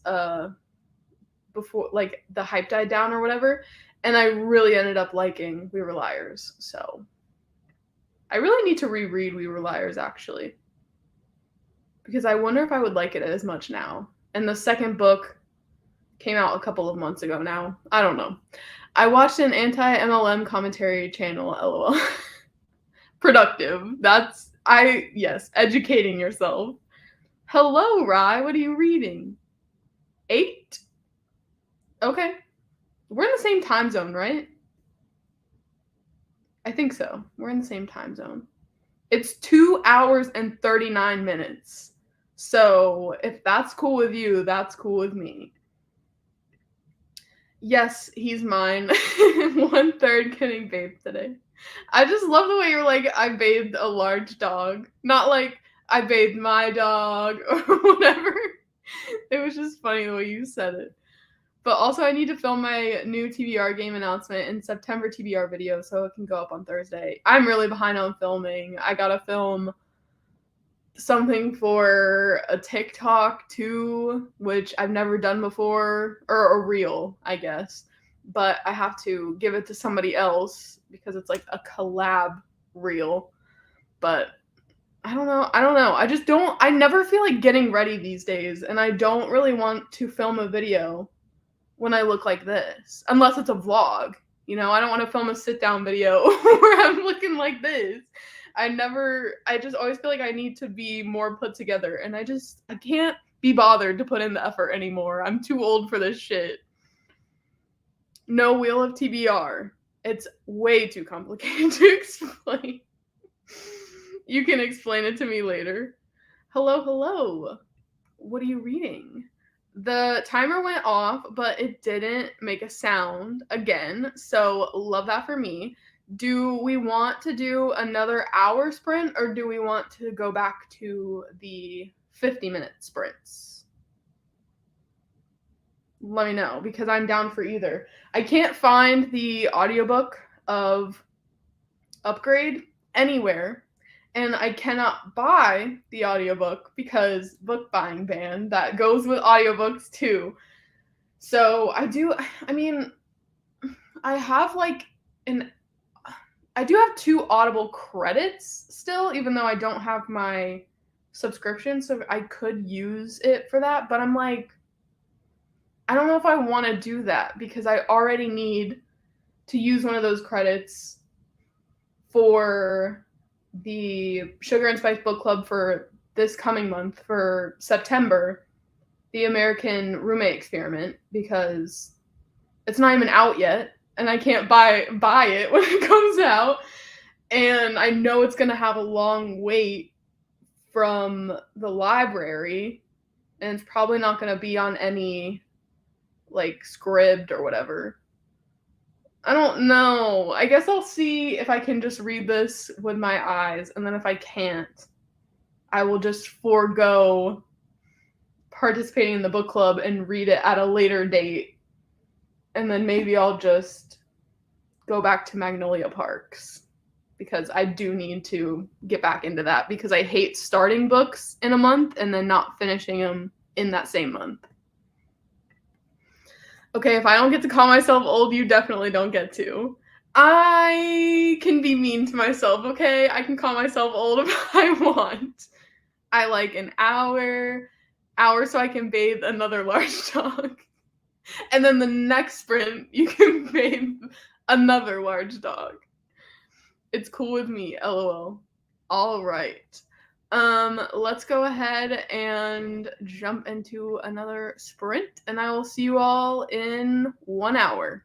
before, like, the hype died down or whatever, and I really ended up liking We Were Liars. So I really need to reread We Were Liars, actually, because I wonder if I would like it as much now. And the second book came out a couple of months ago now. I don't know. I watched an anti-MLM commentary channel, LOL. Productive. Yes, educating yourself. Hello, Rye. What are you reading? 8? Okay. We're in the same time zone, right? I think so. We're in the same time zone. It's 2 hours and 39 minutes. So if that's cool with you, that's cool with me. Yes, he's mine. 1/3 getting bathed today. I just love the way you're like, I bathed a large dog. Not like I bathed my dog or whatever. It was just funny the way you said it. But also, I need to film my new TBR game announcement in September TBR video so it can go up on Thursday. I'm really behind on filming. I gotta film something for a TikTok too, which I've never done before, or a reel, I guess. But I have to give it to somebody else because it's like a collab reel. But I don't know. I never feel like getting ready these days, and I don't really want to film a video when I look like this, unless it's a vlog. I don't want to film a sit down video where I'm looking like this. I just always feel like I need to be more put together, and I can't be bothered to put in the effort anymore. I'm too old for this shit. No Wheel of TBR. It's way too complicated to explain. You can explain it to me later. Hello, hello. What are you reading? The timer went off, but it didn't make a sound again, so love that for me. Do we want to do another hour sprint, or do we want to go back to the 50-minute sprints? Let me know, because I'm down for either. I can't find the audiobook of Upgrade anywhere, and I cannot buy the audiobook because book buying ban that goes with audiobooks too. So I do I do have 2 Audible credits still, even though I don't have my subscription, so I could use it for that, but I'm like, I don't know if I want to do that because I already need to use one of those credits for the Sugar and Spice Book Club for this coming month, for September, the American Roommate Experiment, because it's not even out yet, and I can't buy it when it comes out, and I know it's gonna have a long wait from the library, and it's probably not gonna be on any, like, Scribd or whatever. I don't know. I guess I'll see if I can just read this with my eyes, and then if I can't, I will just forego participating in the book club and read it at a later date. And then maybe I'll just go back to Magnolia Parks, because I do need to get back into that, because I hate starting books in a month and then not finishing them in that same month. Okay, if I don't get to call myself old, you definitely don't get to. I can be mean to myself, okay? I can call myself old if I want. I like an hour so I can bathe another large dog. And then the next sprint, you can bathe another large dog. It's cool with me, LOL. All right. Let's go ahead and jump into another sprint, and I will see you all in 1 hour.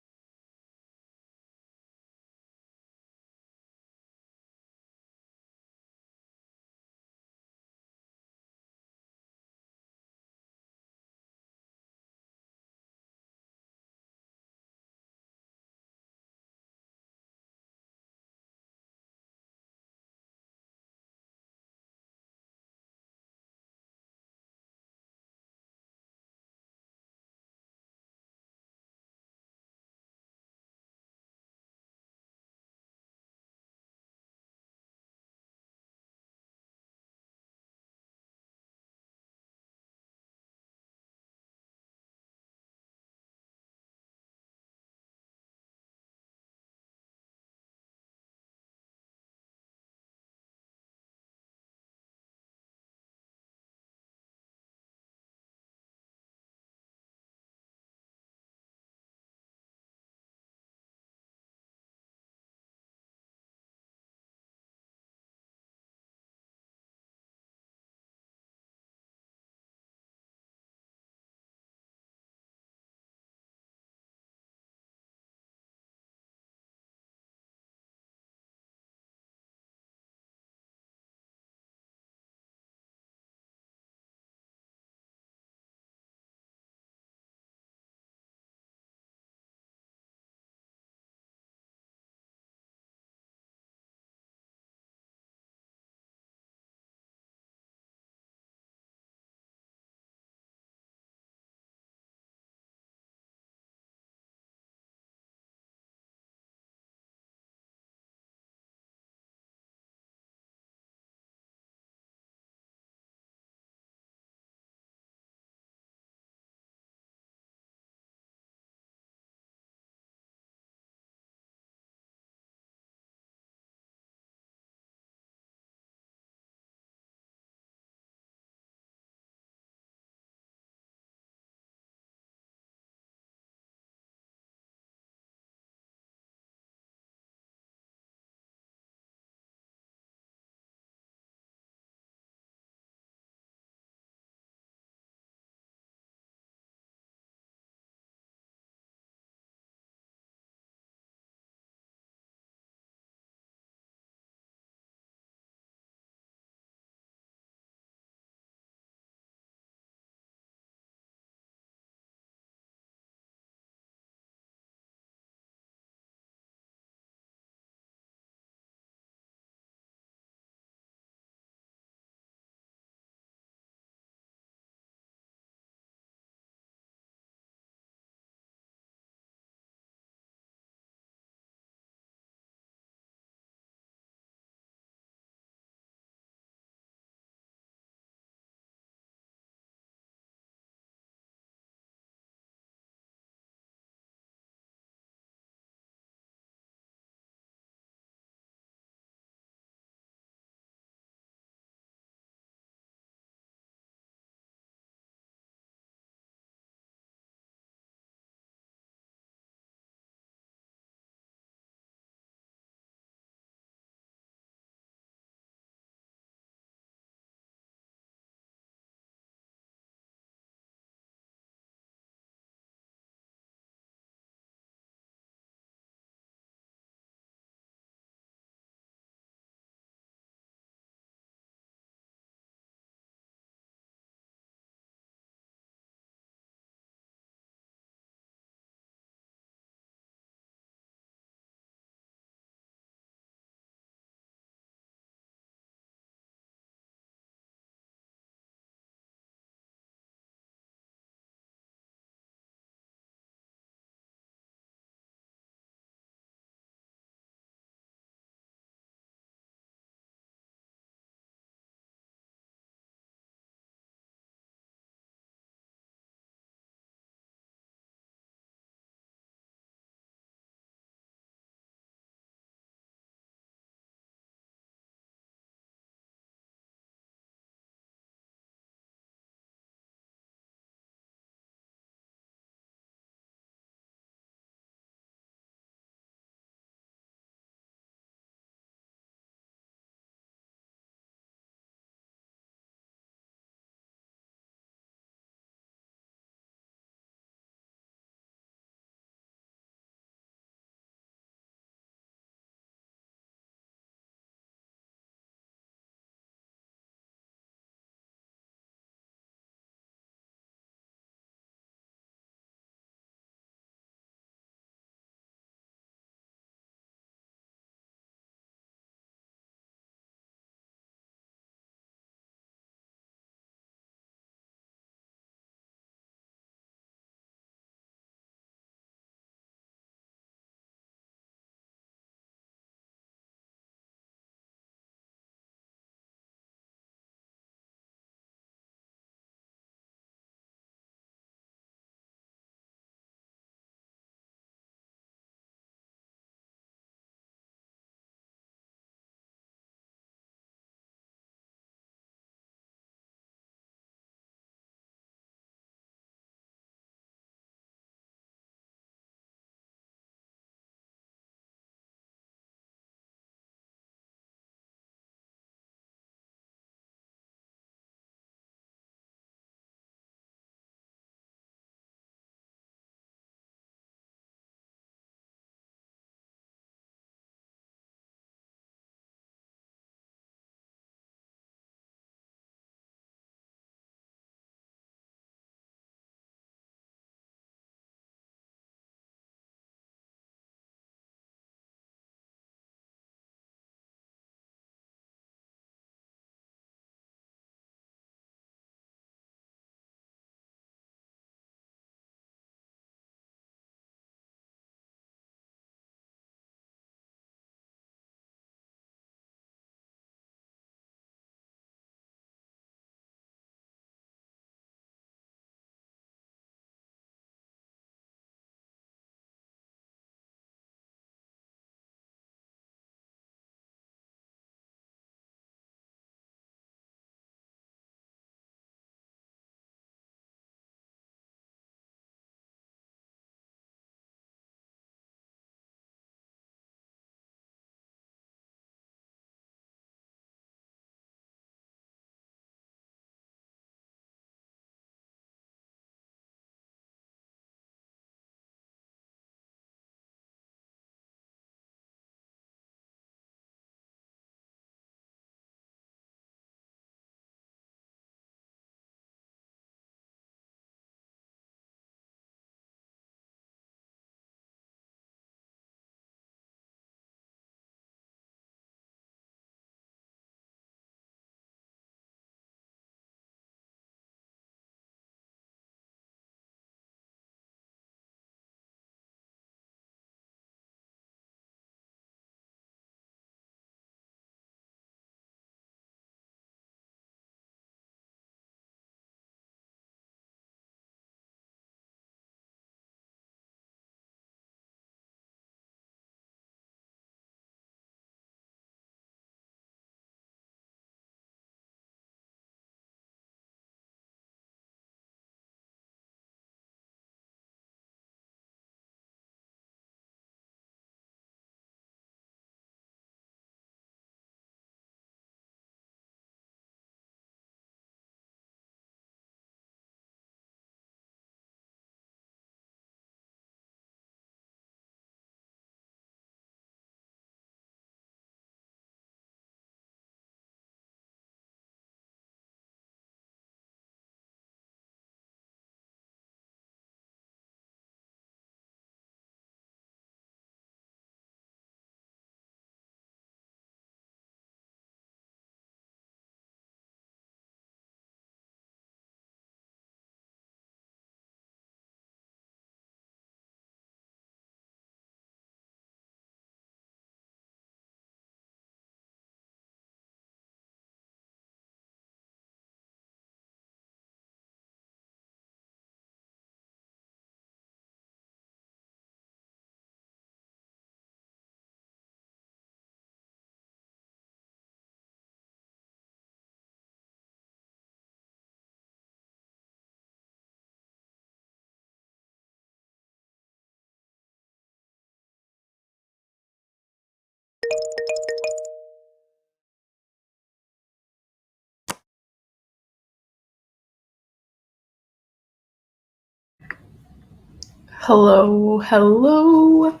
Hello, hello.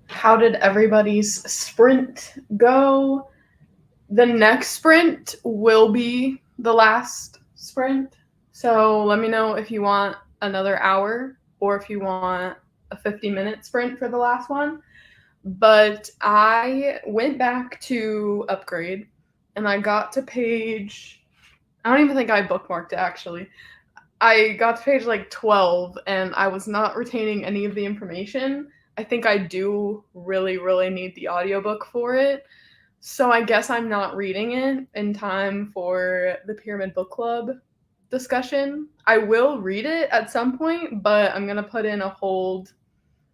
How did everybody's sprint go? The next sprint will be the last sprint. So let me know if you want another hour or if you want a 50-minute sprint for the last one. But I went back to upgrade and I got to page, I don't even think I bookmarked it actually. I got to page like 12 and I was not retaining any of the information. I think I do really, really need the audiobook for it. So I guess I'm not reading it in time for the Pyramid Book Club discussion. I will read it at some point, but I'm going to put in a hold.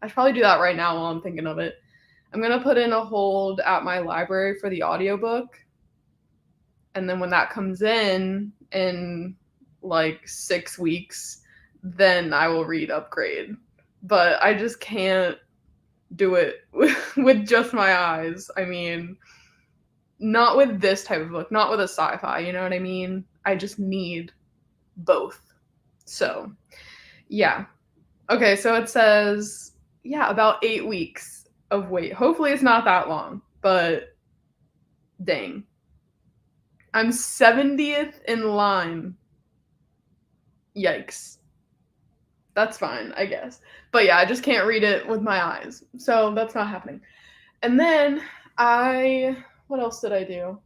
I should probably do that right now while I'm thinking of it. I'm going to put in a hold at my library for the audiobook. And then when that comes in like 6 weeks, then I will read Upgrade. But I just can't do it with just my eyes. I mean, not with this type of book, not with a sci-fi, you know what I mean? I just need both. So, yeah. Okay, so it says, yeah, about 8 weeks of wait. Hopefully it's not that long, but dang. I'm 70th in line. Yikes. That's fine, I guess. But yeah, I just can't read it with my eyes. So that's not happening. And then what else did I do?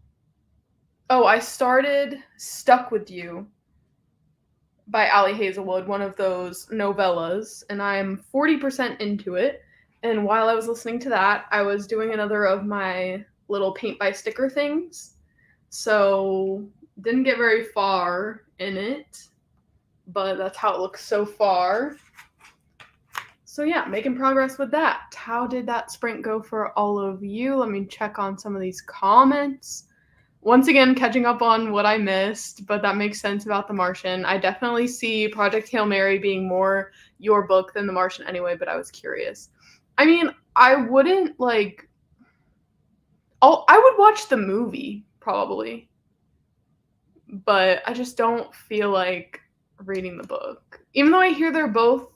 Oh, I started Stuck With You by Ali Hazelwood, one of those novellas, and I'm 40% into it. And while I was listening to that, I was doing another of my little paint by sticker things. So didn't get very far in it, but that's how it looks so far. So yeah, making progress with that. How did that sprint go for all of you? Let me check on some of these comments. Once again, catching up on what I missed, but that makes sense about The Martian. I definitely see Project Hail Mary being more your book than The Martian anyway, but I was curious. I mean, I wouldn't like... I would watch the movie, probably. But I just don't feel like reading the book. Even though I hear they're both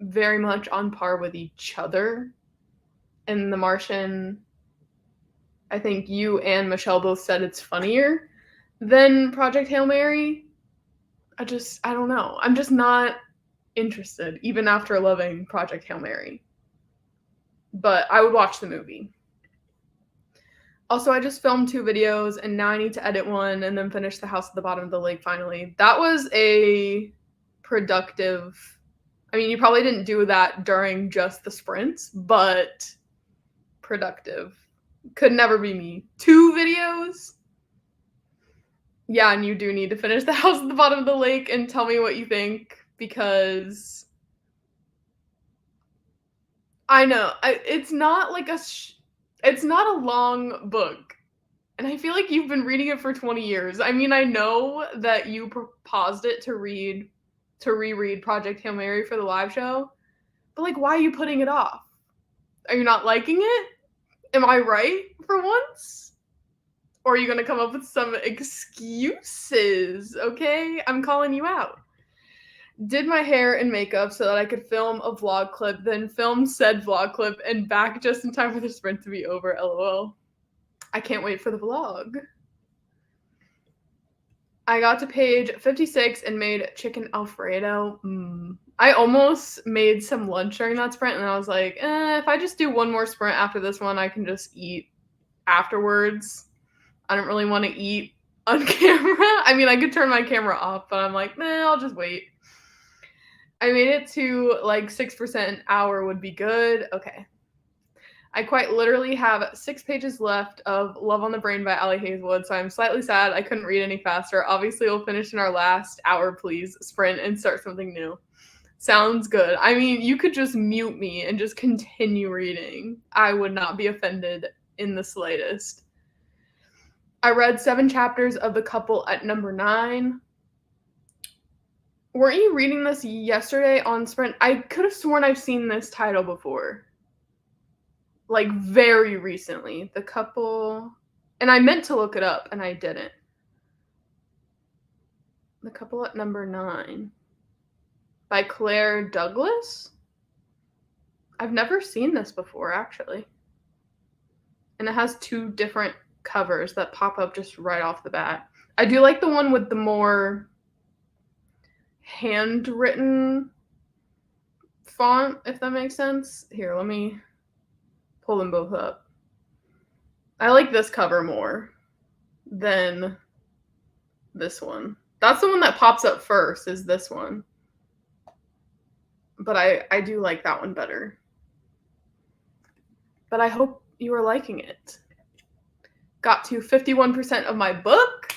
very much on par with each other. In The Martian, I think you and Michelle both said it's funnier than Project Hail Mary. I don't know. I'm just not interested, even after loving Project Hail Mary. But I would watch the movie. Also, I just filmed 2 videos, and now I need to edit one and then finish The House at the Bottom of the Lake finally. That was a productive... I mean, you probably didn't do that during just the sprints, but productive. Could never be me. 2 videos? Yeah, and you do need to finish The House at the Bottom of the Lake and tell me what you think, because I know it's not like it's not a long book, and I feel like you've been reading it for 20 years. I mean, I know that you paused it to reread Project Hail Mary for the live show, but like, why are you putting it off? Are you not liking it? Am I right for once? Or are you gonna come up with some excuses? Okay, I'm calling you out. Did my hair and makeup so that I could film a vlog clip, then film said vlog clip and back just in time for the sprint to be over, lol. I can't wait for the vlog. I got to page 56 and made chicken Alfredo. I almost made some lunch during that sprint, and I was like, if I just do one more sprint after this one, I can just eat afterwards. I don't really want to eat on camera. I mean, I could turn my camera off, but I'm like, I'll just wait. I made it to like 6% an hour would be good. Okay. I quite literally have 6 pages left of Love on the Brain by Ali Hazelwood, so I'm slightly sad I couldn't read any faster. Obviously, we'll finish in our last hour, please, sprint and start something new. Sounds good. I mean, you could just mute me and just continue reading. I would not be offended in the slightest. I read 7 chapters of The Couple at number 9. Weren't you reading this yesterday on Sprint? I could have sworn I've seen this title before. Like, very recently. The Couple... And I meant to look it up, and I didn't. The Couple at number 9. By Claire Douglas? I've never seen this before, actually. And it has 2 different covers that pop up just right off the bat. I do like the one with the more handwritten font, if that makes sense. Here, let me pull them both up. I like this cover more than this one. That's the one that pops up first, is this one. But I do like that one better. But I hope you are liking it. Got to 51% of my book.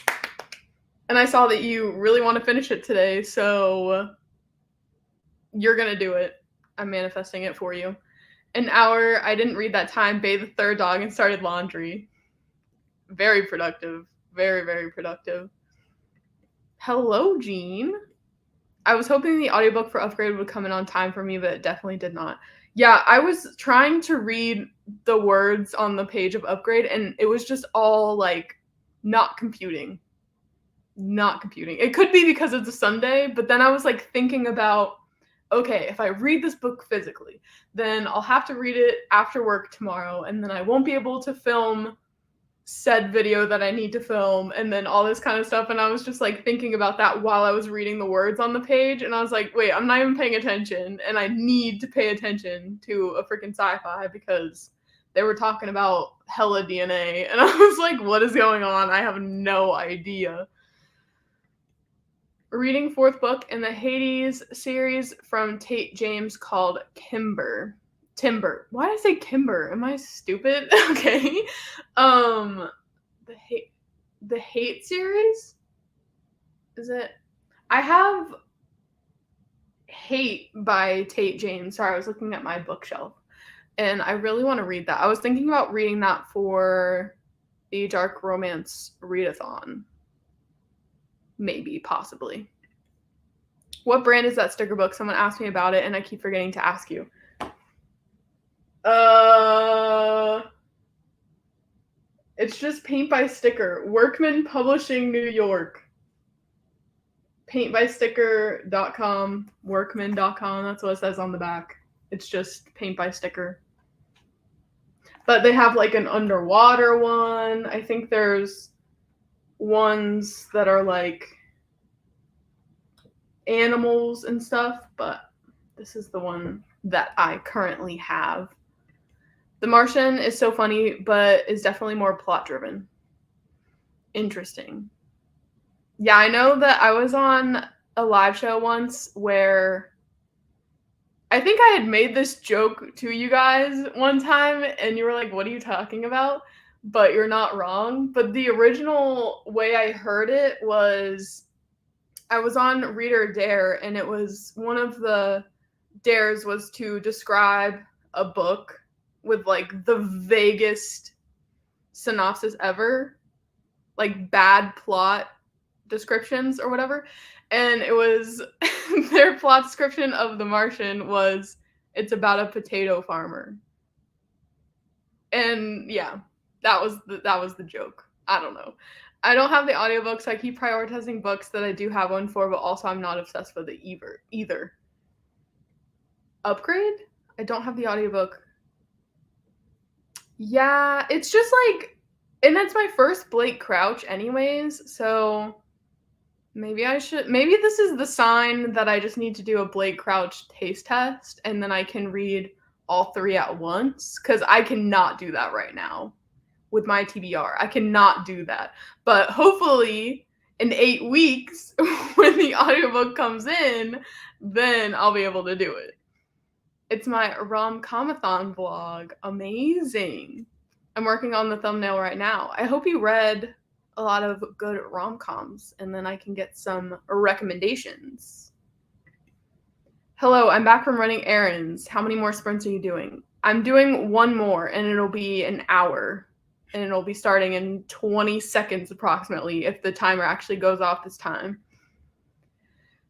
And I saw that you really want to finish it today, so you're going to do it. I'm manifesting it for you. An hour, I didn't read that time, bathed the third dog, and started laundry. Very productive. Very, very productive. Hello, Jean. I was hoping the audiobook for Upgrade would come in on time for me, but it definitely did not. Yeah, I was trying to read the words on the page of Upgrade, and it was just all, like, not computing. Not computing. It could be because it's a Sunday, but then I was, like, thinking about, okay, if I read this book physically, then I'll have to read it after work tomorrow, and then I won't be able to film said video that I need to film, and then all this kind of stuff. And I was just like thinking about that while I was reading the words on the page, and I was like, wait, I'm not even paying attention, and I need to pay attention to a freaking sci-fi because they were talking about hella DNA, and I was like, what is going on? I have no idea. Reading 4th book in the Hades series from Tate James called Timber. Why did I say Kimber? Am I stupid? Okay. The Hate series? Is it? I have Hate by Tate James. Sorry, I was looking at my bookshelf. And I really want to read that. I was thinking about reading that for the Dark Romance readathon. Maybe, possibly. What brand is that sticker book? Someone asked me about it, and I keep forgetting to ask you. It's just Paint by Sticker. Workman Publishing, New York. Paintbysticker.com, workman.com. That's what it says on the back. It's just Paint by Sticker. But they have like an underwater one. I think there's ones that are like animals and stuff, but this is the one that I currently have. The Martian is so funny, but is definitely more plot-driven. Interesting. Yeah, I know that I was on a live show once where I think I had made this joke to you guys one time, and you were like, what are you talking about? But you're not wrong. But the original way I heard it was I was on Read or Dare, and it was one of the dares was to describe a book with like the vaguest synopsis ever, like bad plot descriptions or whatever. And it was their plot description of The Martian was it's about a potato farmer. And yeah, that was the joke. I don't know. I don't have the audiobook, so I keep prioritizing books that I do have one for, but also I'm not obsessed with it either. Upgrade? I don't have the audiobook. Yeah, it's just like, and it's my first Blake Crouch anyways, so maybe this is the sign that I just need to do a Blake Crouch taste test, and then I can read all 3 at once, because I cannot do that right now with my TBR. I cannot do that. But hopefully in 8 weeks, when the audiobook comes in, then I'll be able to do it. It's my rom-comathon vlog. Amazing. I'm working on the thumbnail right now. I hope you read a lot of good rom-coms, and then I can get some recommendations. Hello, I'm back from running errands. How many more sprints are you doing? I'm doing 1 more, and it'll be an hour. And it'll be starting in 20 seconds approximately if the timer actually goes off this time.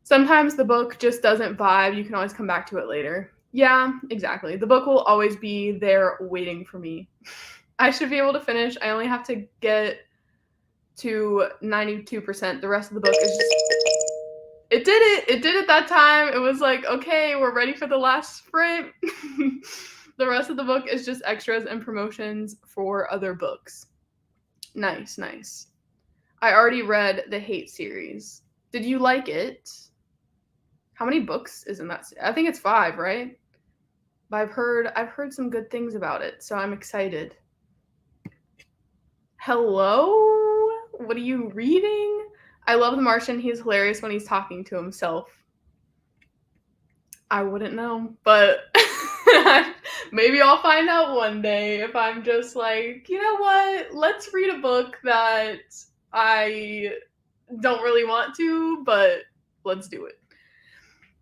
Sometimes the book just doesn't vibe. You can always come back to it later. Yeah, exactly. The book will always be there waiting for me. I should be able to finish. I only have to get to 92%. The rest of the book is just... It did it. It did it that time. It was like, okay, we're ready for the last sprint. The rest of the book is just extras and promotions for other books. Nice, nice. I already read the Hate series. Did you like it? How many books is in that? I think it's 5, right? But I've heard some good things about it, so I'm excited. Hello? What are you reading? I love The Martian. He's hilarious when he's talking to himself. I wouldn't know, but maybe I'll find out one day if I'm just like, you know what? Let's read a book that I don't really want to, but let's do it.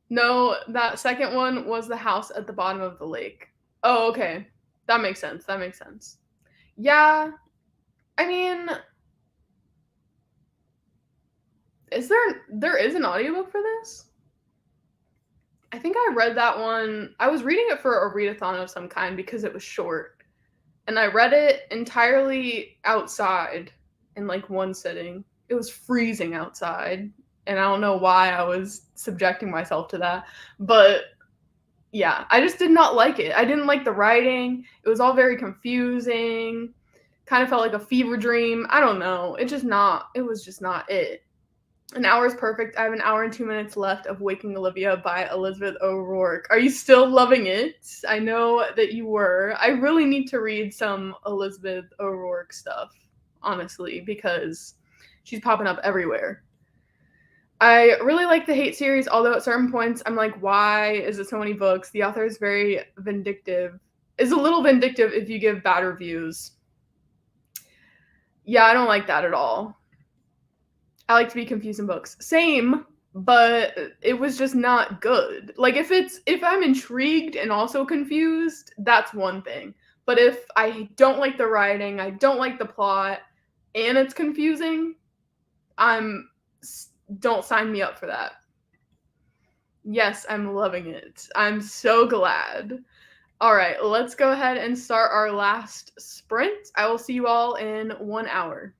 No, that second one was The House at the Bottom of the Lake. Oh, okay. That makes sense. That makes sense. Yeah, I mean, there is an audiobook for this? I think I read that one. I was reading it for a readathon of some kind because it was short. And I read it entirely outside in like one sitting. It was freezing outside, and I don't know why I was subjecting myself to that. But yeah, I just did not like it. I didn't like the writing. It was all very confusing. Kind of felt like a fever dream. I don't know. It was just not it. An hour is perfect. I have an hour and 2 minutes left of Waking Olivia by Elizabeth O'Rourke. Are you still loving it? I know that you were. I really need to read some Elizabeth O'Rourke stuff, honestly, because she's popping up everywhere. I really like the Hate series, although at certain points I'm like, why is it so many books? The author is very vindictive. Is a little vindictive if you give bad reviews. Yeah, I don't like that at all. I like to be confused in books. Same, but it was just not good. Like if I'm intrigued and also confused, that's one thing. But if I don't like the writing, I don't like the plot, and it's confusing, I'm don't sign me up for that. Yes, I'm loving it. I'm so glad. All right, let's go ahead and start our last sprint. I will see you all in 1 hour.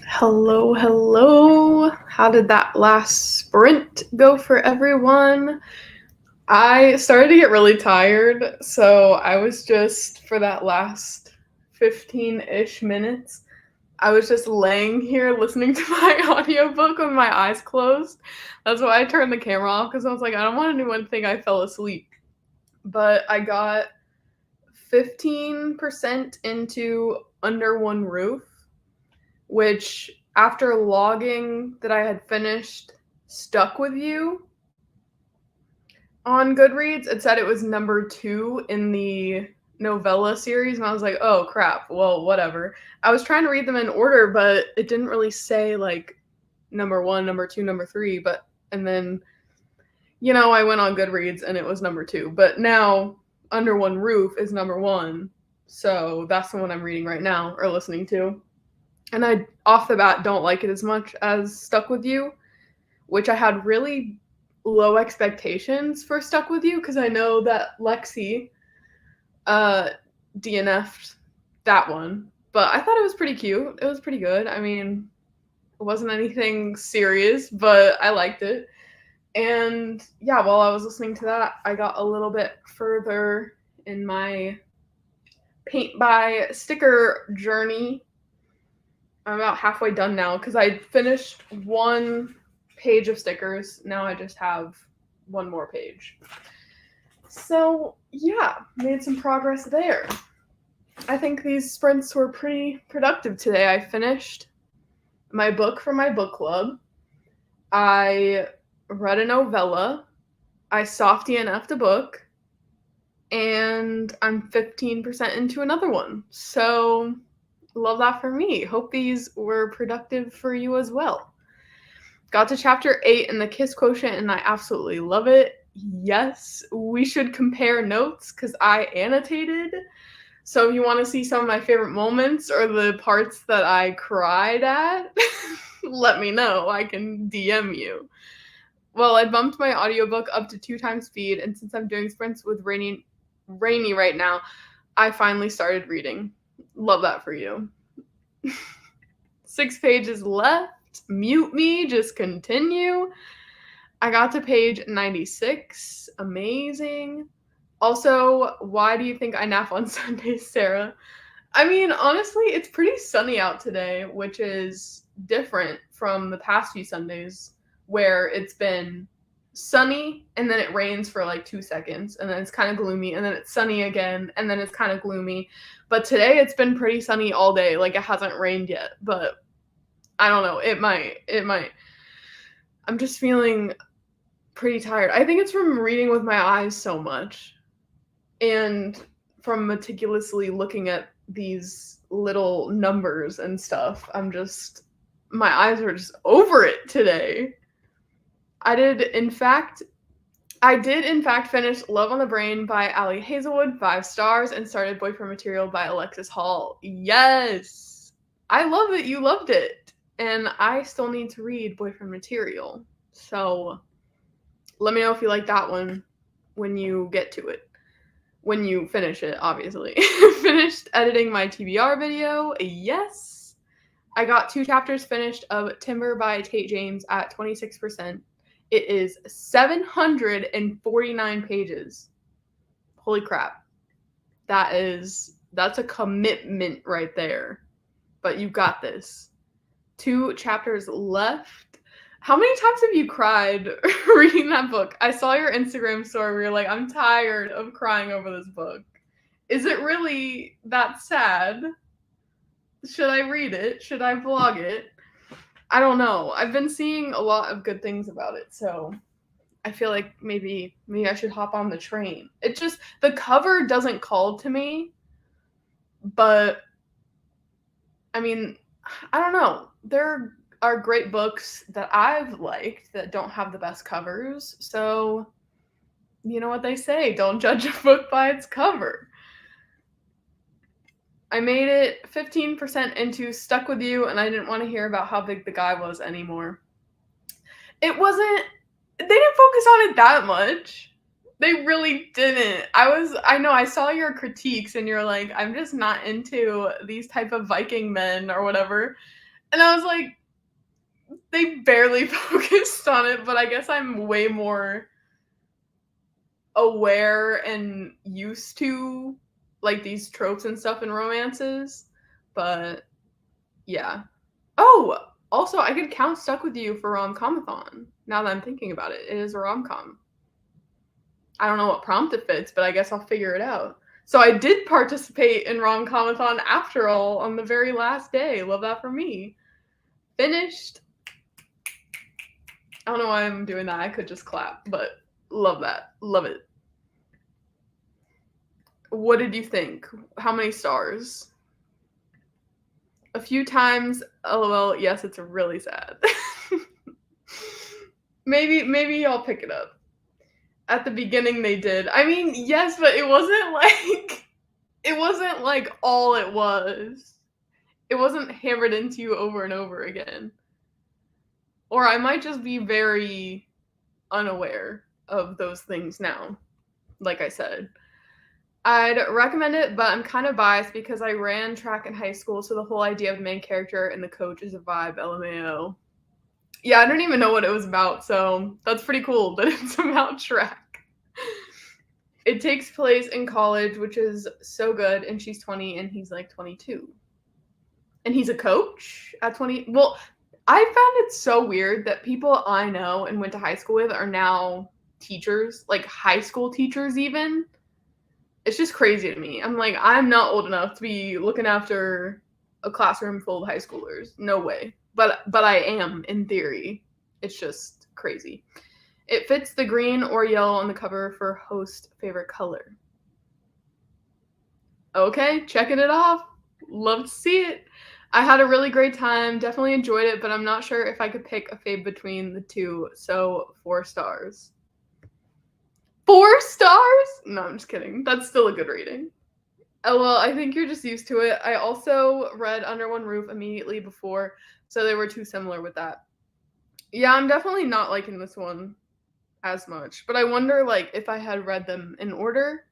Hello, hello. How did that last sprint go for everyone? I started to get really tired, so I was just, for that last 15-ish minutes, I was just laying here listening to my audiobook with my eyes closed. That's why I turned the camera off, because I was like, I don't want anyone to think I fell asleep. But I got 15% into Under One Roof, which after logging that I had finished Stuck With You on Goodreads, it said it was number 2 in the novella series, and I was like, oh crap, well, whatever. I was trying to read them in order, but it didn't really say like number 1, number 2, number 3, and then, I went on Goodreads and it was number 2. But now Under One Roof is number 1, so that's the one I'm reading right now, or listening to. And I, off the bat, don't like it as much as Stuck With You, which I had really low expectations for Stuck With You, because I know that Lexi DNF'd that one. But I thought it was pretty cute. It was pretty good. I mean, it wasn't anything serious, but I liked it. And yeah, while I was listening to that, I got a little bit further in my paint by sticker journey. I'm about halfway done now because I finished 1 page of stickers. Now I just have 1 more page. So yeah, made some progress there. I think these sprints were pretty productive today. I finished my book for my book club. I read a novella. I soft DNF'd a book. And I'm 15% into another one. So love that for me. Hope these were productive for you as well. Got to chapter 8 in the Kiss Quotient, and I absolutely love it. Yes, we should compare notes because I annotated. So if you want to see some of my favorite moments or the parts that I cried at, let me know. I can DM you. Well, I bumped my audiobook up to 2 times speed, and since I'm doing sprints with Rainy right now, I finally started reading. Love that for you. 6 pages left. Mute me, just continue. I got to page 96. Amazing. Also, why do you think I nap on Sundays, Sarah? I mean, honestly, it's pretty sunny out today, which is different from the past few Sundays where it's been sunny and then it rains for like 2 seconds and then it's kind of gloomy and then it's sunny again and then it's kind of gloomy. But today it's been pretty sunny all day. Like, it hasn't rained yet, but I don't know. It might. I'm just feeling pretty tired. I think it's from reading with my eyes so much and from meticulously looking at these little numbers and stuff. My eyes are just over it today. I did in fact finish Love on the Brain by Ali Hazelwood, 5 stars, and started Boyfriend Material by Alexis Hall. Yes! I love that you loved it. And I still need to read Boyfriend Material. So let me know if you like that one when you get to it. When you finish it, obviously. Finished editing my TBR video. Yes. I got 2 chapters finished of Timber by Tate James at 26%. It is 749 pages. Holy crap. That's a commitment right there. But you got this. 2 chapters left. How many times have you cried reading that book? I saw your Instagram story where you're like, I'm tired of crying over this book. Is it really that sad? Should I read it? Should I vlog it? I don't know. I've been seeing a lot of good things about it, so I feel like maybe I should hop on the train. The cover doesn't call to me, but I mean, I don't know. There are great books that I've liked that don't have the best covers, so you know what they say, don't judge a book by its cover. I made it 15% into Stuck With You, and I didn't want to hear about how big the guy was anymore. They didn't focus on it that much. They really didn't. I know I saw your critiques and you're like, I'm just not into these type of Viking men or whatever. And I was like, they barely focused on it, but I guess I'm way more aware and used to like these tropes and stuff in romances. But yeah. Oh, also I could count Stuck With You for rom-comathon. Now that I'm thinking about it, it is a rom-com. I don't know what prompt it fits, but I guess I'll figure it out. So I did participate in rom-comathon after all on the very last day. Love that for me. Finished. I don't know why I'm doing that. I could just clap, but love that. Love it. What did you think? How many stars? A few times. LOL. Yes, it's really sad. maybe I'll pick it up. At the beginning they did. I mean, yes, but it wasn't like all it was. It wasn't hammered into you over and over again. Or I might just be very unaware of those things now. Like I said, I'd recommend it, but I'm kind of biased because I ran track in high school, so the whole idea of the main character and the coach is a vibe, LMAO. Yeah, I don't even know what it was about, so that's pretty cool that it's about track. It takes place in college, which is so good, and she's 20 and he's like 22. And he's a coach at 20. Well, I found it so weird that people I know and went to high school with are now teachers, like high school teachers even. It's just crazy to me. I'm like, I'm not old enough to be looking after a classroom full of high schoolers. No way. But I am in theory. It's just crazy. It fits the green or yellow on the cover for host favorite color. Okay, checking it off. Love to see it. I had a really great time. Definitely enjoyed it, but I'm not sure if I could pick a fave between the two. So 4 stars. 4 stars? No, I'm just kidding. That's still a good rating. Oh, well, I think you're just used to it. I also read Under One Roof immediately before, so they were too similar with that. Yeah, I'm definitely not liking this one as much, but I wonder, like, if I had read them in order,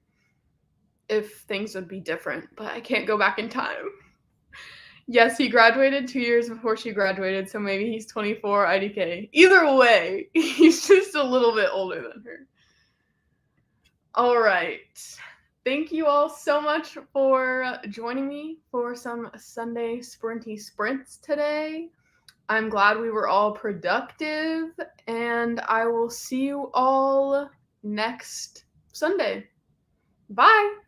if things would be different, but I can't go back in time. Yes, he graduated 2 years before she graduated, so maybe he's 24 IDK. Either way, he's just a little bit older than her. All right. Thank you all so much for joining me for some Sunday sprinty sprints today. I'm glad we were all productive, and I will see you all next Sunday. Bye.